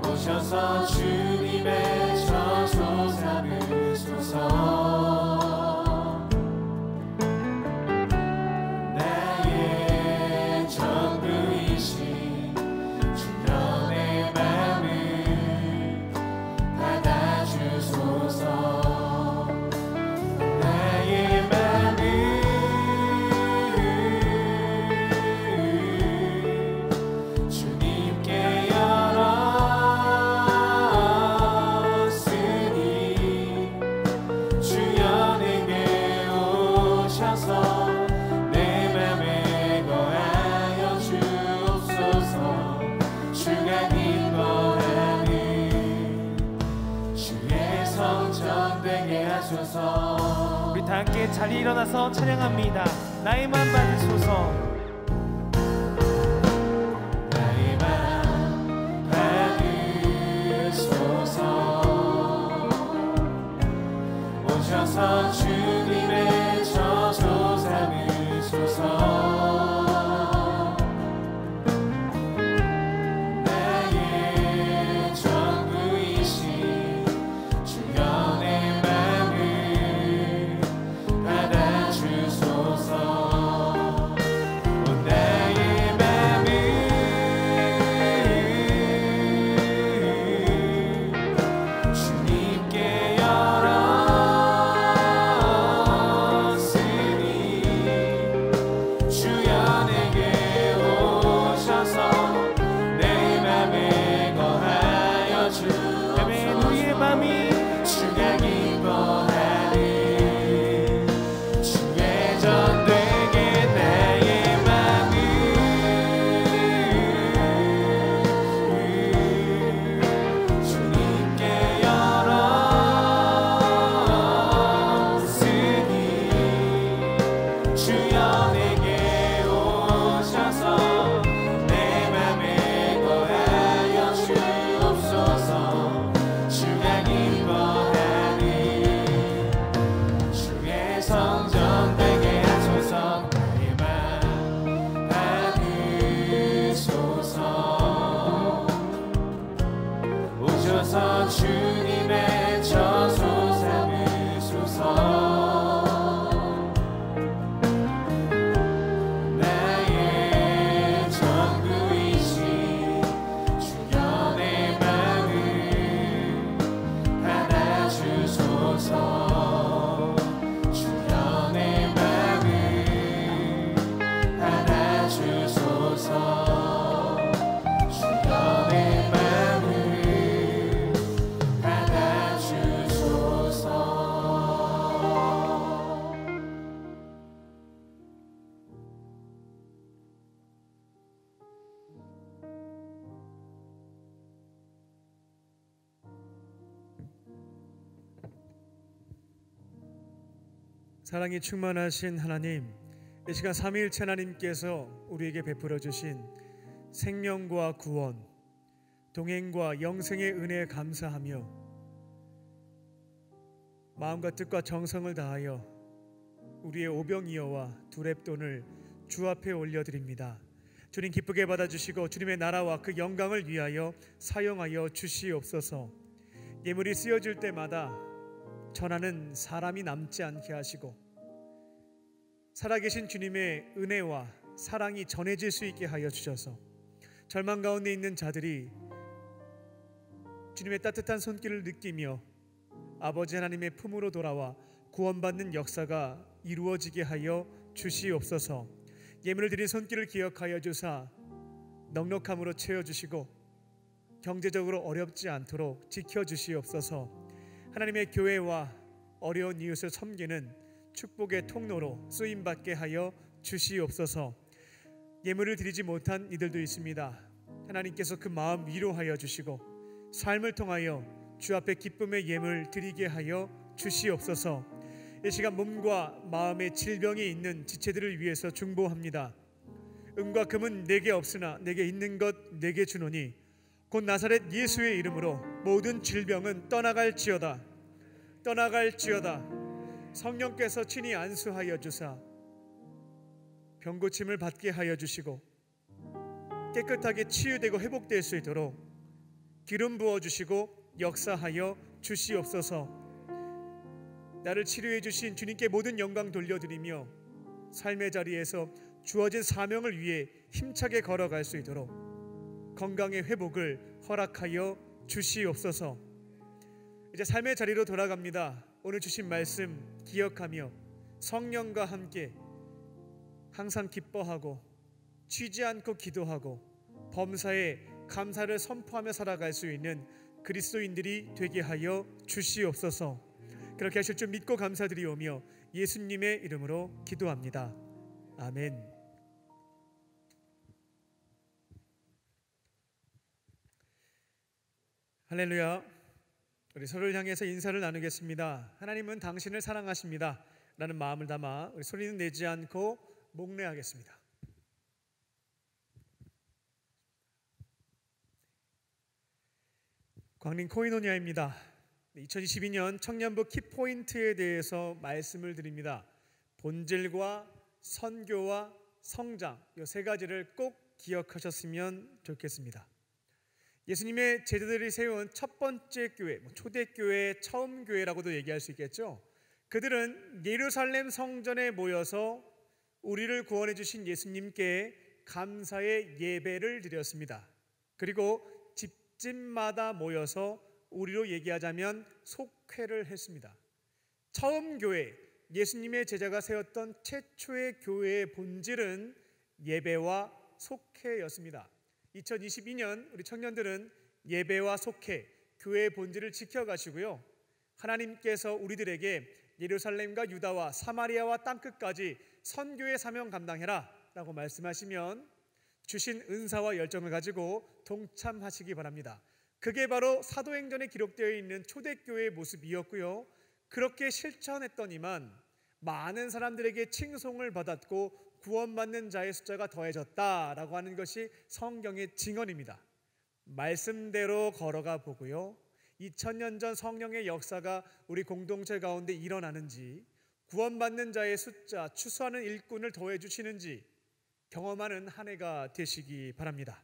오셔서 주님의 저소 삼으소서. 우리 다 함께 자리에 일어나서 찬양합니다. 나의 맘 받으소서. 나의 맘 받으소서. 오셔서 주님의 저소 삼으소서. 주님의 저소 삼으소서. 나의 전부이신 주여 내 맘을 받아주소서. 주여 내 맘을 받아주소서. 주여 내 사랑이 충만하신 하나님, 이 시간 삼위일체 하나님께서 우리에게 베풀어 주신 생명과 구원, 동행과 영생의 은혜에 감사하며 마음과 뜻과 정성을 다하여 우리의 오병이어와 두렙돈을 주 앞에 올려드립니다. 주님 기쁘게 받아주시고 주님의 나라와 그 영광을 위하여 사용하여 주시옵소서. 예물이 쓰여질 때마다 전하는 사람이 남지 않게 하시고 살아계신 주님의 은혜와 사랑이 전해질 수 있게 하여 주셔서 절망 가운데 있는 자들이 주님의 따뜻한 손길을 느끼며 아버지 하나님의 품으로 돌아와 구원받는 역사가 이루어지게 하여 주시옵소서. 예물을 드린 손길을 기억하여 주사 넉넉함으로 채워주시고 경제적으로 어렵지 않도록 지켜주시옵소서. 하나님의 교회와 어려운 이웃을 섬기는 축복의 통로로 쓰임받게 하여 주시옵소서. 예물을 드리지 못한 이들도 있습니다. 하나님께서 그 마음 위로하여 주시고 삶을 통하여 주 앞에 기쁨의 예물 드리게 하여 주시옵소서. 이 시간 몸과 마음에 질병이 있는 지체들을 위해서 중보합니다. 은과 금은 내게 없으나 내게 있는 것 내게 주노니 곧 나사렛 예수의 이름으로 모든 질병은 떠나갈지어다. 성령께서 친히 안수하여 주사 병고침을 받게 하여 주시고 깨끗하게 치유되고 회복될 수 있도록 기름 부어 주시고 역사하여 주시옵소서. 나를 치료해 주신 주님께 모든 영광 돌려드리며 삶의 자리에서 주어진 사명을 위해 힘차게 걸어갈 수 있도록 건강의 회복을 허락하여 주시옵소서. 이제 삶의 자리로 돌아갑니다. 오늘 주신 말씀 기억하며 성령과 함께 항상 기뻐하고 쉬지 않고 기도하고 범사에 감사를 선포하며 살아갈 수 있는 그리스도인들이 되게 하여 주시옵소서. 그렇게 하실 줄 믿고 감사드리오며 예수님의 이름으로 기도합니다. 아멘. 할렐루야. 우리 서로를 향해서 인사를 나누겠습니다. 하나님은 당신을 사랑하십니다 라는 마음을 담아 우리 소리는 내지 않고 목례하겠습니다. 광림 코이노니아입니다. 2022년 청년부 키포인트에 대해서 말씀을 드립니다. 본질과 선교와 성장, 이 세 가지를 꼭 기억하셨으면 좋겠습니다. 예수님의 제자들이 세운 첫 번째 교회, 초대교회, 처음 교회라고도 얘기할 수 있겠죠. 그들은 예루살렘 성전에 모여서 우리를 구원해 주신 예수님께 감사의 예배를 드렸습니다. 그리고 집집마다 모여서 우리로 얘기하자면 속회를 했습니다. 처음 교회, 예수님의 제자가 세웠던 최초의 교회의 본질은 예배와 속회였습니다. 2022년 우리 청년들은 예배와 속회, 교회의 본질을 지켜가시고요. 하나님께서 우리들에게 예루살렘과 유다와 사마리아와 땅끝까지 선교의 사명 감당해라 라고 말씀하시면 주신 은사와 열정을 가지고 동참하시기 바랍니다. 그게 바로 사도행전에 기록되어 있는 초대교회의 모습이었고요. 그렇게 실천했더니만 많은 사람들에게 칭송을 받았고 구원받는 자의 숫자가 더해졌다라고 하는 것이 성경의 증언입니다. 말씀대로 걸어가 보고요. 2000년 전 성령의 역사가 우리 공동체 가운데 일어나는지, 구원받는 자의 숫자, 추수하는 일꾼을 더해 주시는지 경험하는 한 해가 되시기 바랍니다.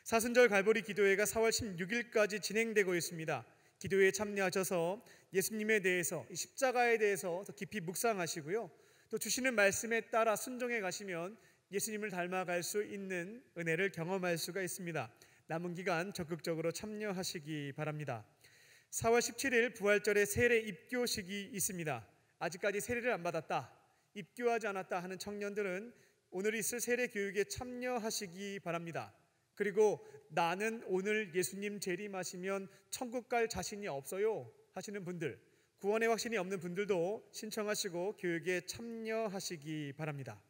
사순절 갈보리 기도회가 4월 16일까지 진행되고 있습니다. 기도회에 참여하셔서 예수님에 대해서, 십자가에 대해서 더 깊이 묵상하시고요. 또 주시는 말씀에 따라 순종해 가시면 예수님을 닮아갈 수 있는 은혜를 경험할 수가 있습니다. 남은 기간 적극적으로 참여하시기 바랍니다. 4월 17일 부활절에 세례 입교식이 있습니다. 아직까지 세례를 안 받았다, 입교하지 않았다 하는 청년들은 오늘 있을 세례 교육에 참여하시기 바랍니다. 그리고 나는 오늘 예수님 재림하시면 천국 갈 자신이 없어요 하시는 분들, 구원의 확신이 없는 분들도 신청하시고 교육에 참여하시기 바랍니다.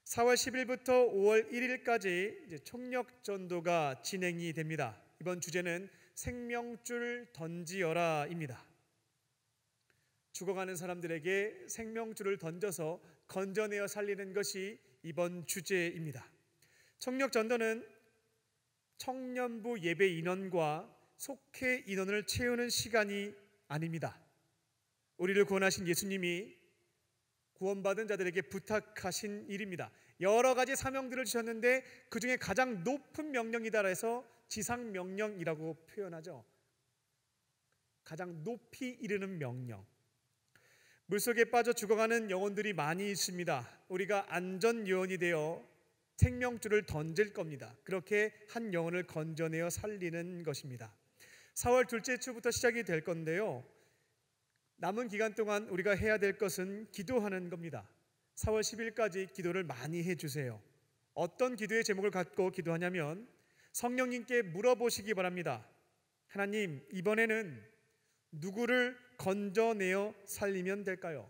4월 10일부터 5월 1일까지 총력 전도가 진행이 됩니다. 이번 주제는 생명줄 던지어라입니다. 죽어가는 사람들에게 생명줄을 던져서 건져내어 살리는 것이 이번 주제입니다. 총력 전도는 청년부 예배 인원과 속회 인원을 채우는 시간이 아닙니다. 우리를 구원하신 예수님이 구원받은 자들에게 부탁하신 일입니다. 여러 가지 사명들을 주셨는데 그 중에 가장 높은 명령이다 해서 지상명령이라고 표현하죠. 가장 높이 이르는 명령. 물속에 빠져 죽어가는 영혼들이 많이 있습니다. 우리가 안전요원이 되어 생명줄을 던질 겁니다. 그렇게 한 영혼을 건져내어 살리는 것입니다. 4월 둘째 주부터 시작이 될 건데요. 남은 기간 동안 우리가 해야 될 것은 기도하는 겁니다. 4월 10일까지 기도를 많이 해주세요. 어떤 기도의 제목을 갖고 기도하냐면 성령님께 물어보시기 바랍니다. 하나님, 이번에는 누구를 건져내어 살리면 될까요?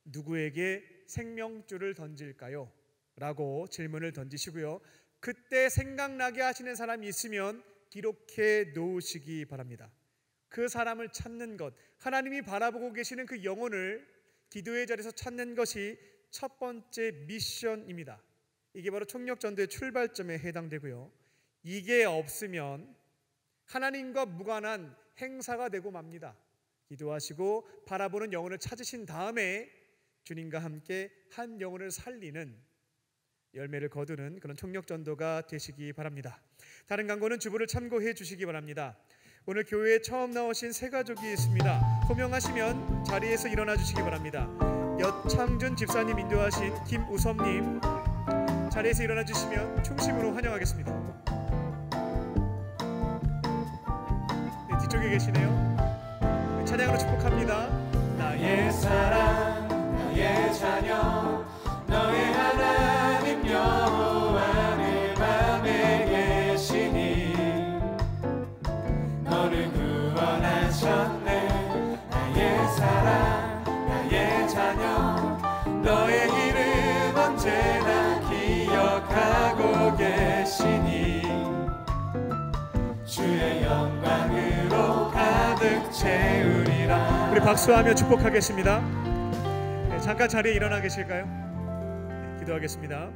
누구에게 생명줄을 던질까요? 라고 질문을 던지시고요. 그때 생각나게 하시는 사람이 있으면 기록해 놓으시기 바랍니다. 그 사람을 찾는 것, 하나님이 바라보고 계시는 그 영혼을 기도의 자리에서 찾는 것이 첫 번째 미션입니다. 이게 바로 총력전도의 출발점에 해당되고요. 이게 없으면 하나님과 무관한 행사가 되고 맙니다. 기도하시고 바라보는 영혼을 찾으신 다음에 주님과 함께 한 영혼을 살리는, 열매를 거두는 그런 총력전도가 되시기 바랍니다. 다른 광고는 주보를 참고해 주시기 바랍니다. 오늘 교회에 처음 나오신 세 가족이 있습니다. 호명하시면 자리에서 일어나 주시기 바랍니다. 여창준 집사님 인도하신 김우섭님, 자리에서 일어나 주시면 충심으로 환영하겠습니다. 네, 뒤쪽에 계시네요. 찬양으로 축복합니다. 나의 사랑, 나의 자녀, 너의 하나님 여호와 내 맘에 계시니 너를 구원하셨네. 나의 사랑, 나의 자녀, 너의 이름 언제나 기억하고 계시니 주의 영광으로 가득 채우리라. 우리 박수하며 축복하겠습니다. 네, 잠깐 자리에 일어나 계실까요? 네, 기도하겠습니다.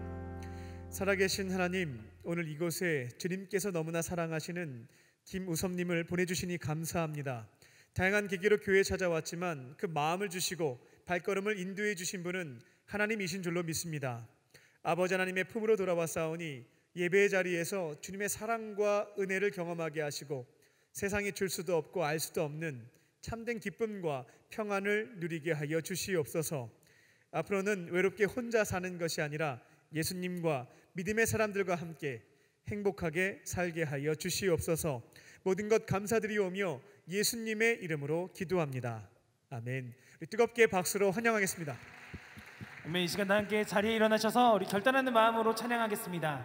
살아계신 하나님, 오늘 이곳에 주님께서 너무나 사랑하시는 김우섭님을 보내주시니 감사합니다. 다양한 계기로 교회에 찾아왔지만 그 마음을 주시고 발걸음을 인도해 주신 분은 하나님이신 줄로 믿습니다. 아버지 하나님의 품으로 돌아왔사오니 예배의 자리에서 주님의 사랑과 은혜를 경험하게 하시고 세상이 줄 수도 없고 알 수도 없는 참된 기쁨과 평안을 누리게 하여 주시옵소서. 앞으로는 외롭게 혼자 사는 것이 아니라 예수님과 믿음의 사람들과 함께 행복하게 살게 하여 주시옵소서. 모든 것 감사드리오며 예수님의 이름으로 기도합니다. 아멘. 뜨겁게 박수로 환영하겠습니다. 아멘. 이 시간 함께 자리에 일어나셔서 우리 결단하는 마음으로 찬양하겠습니다.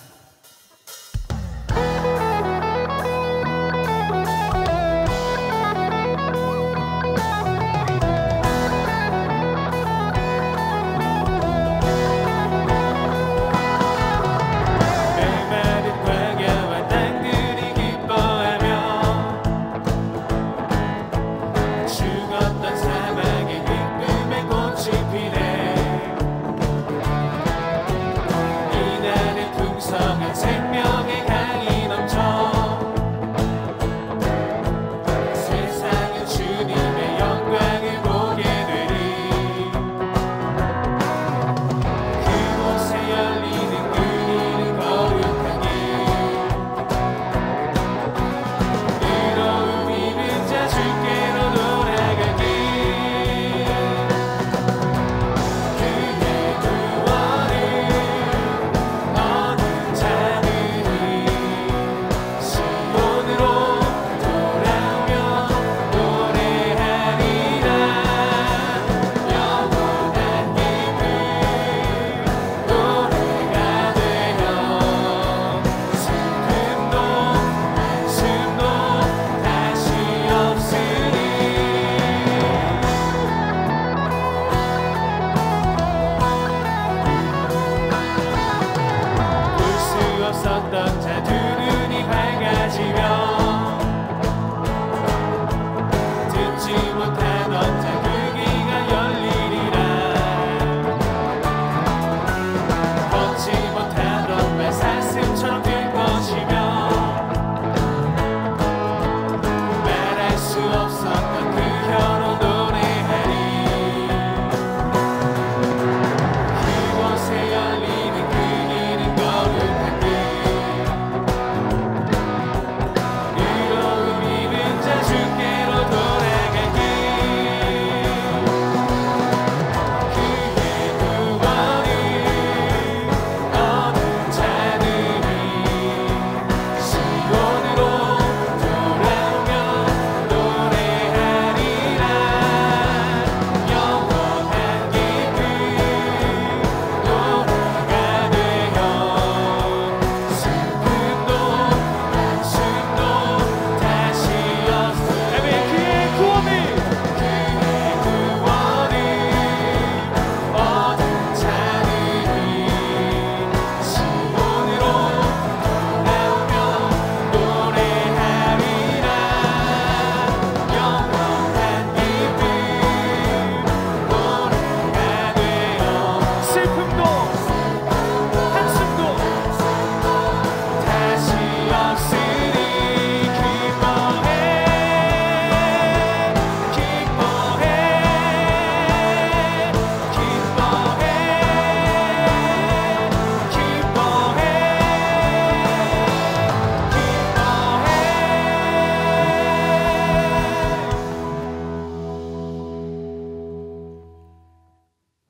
이 나는 풍성한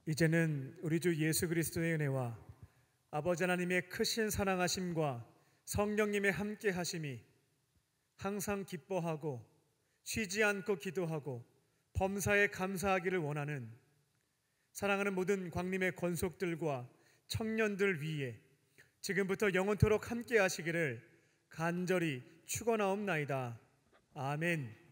이제는 우리 주 예수 그리스도의 은혜와 아버지 하나님의 크신 사랑하심과 성령님의 함께 하심이 항상 기뻐하고 쉬지 않고 기도하고 범사에 감사하기를 원하는 사랑하는 모든 광림의 권속들과 청년들 위에 지금부터 영원토록 함께 하시기를 간절히 축원하옵나이다. 아멘.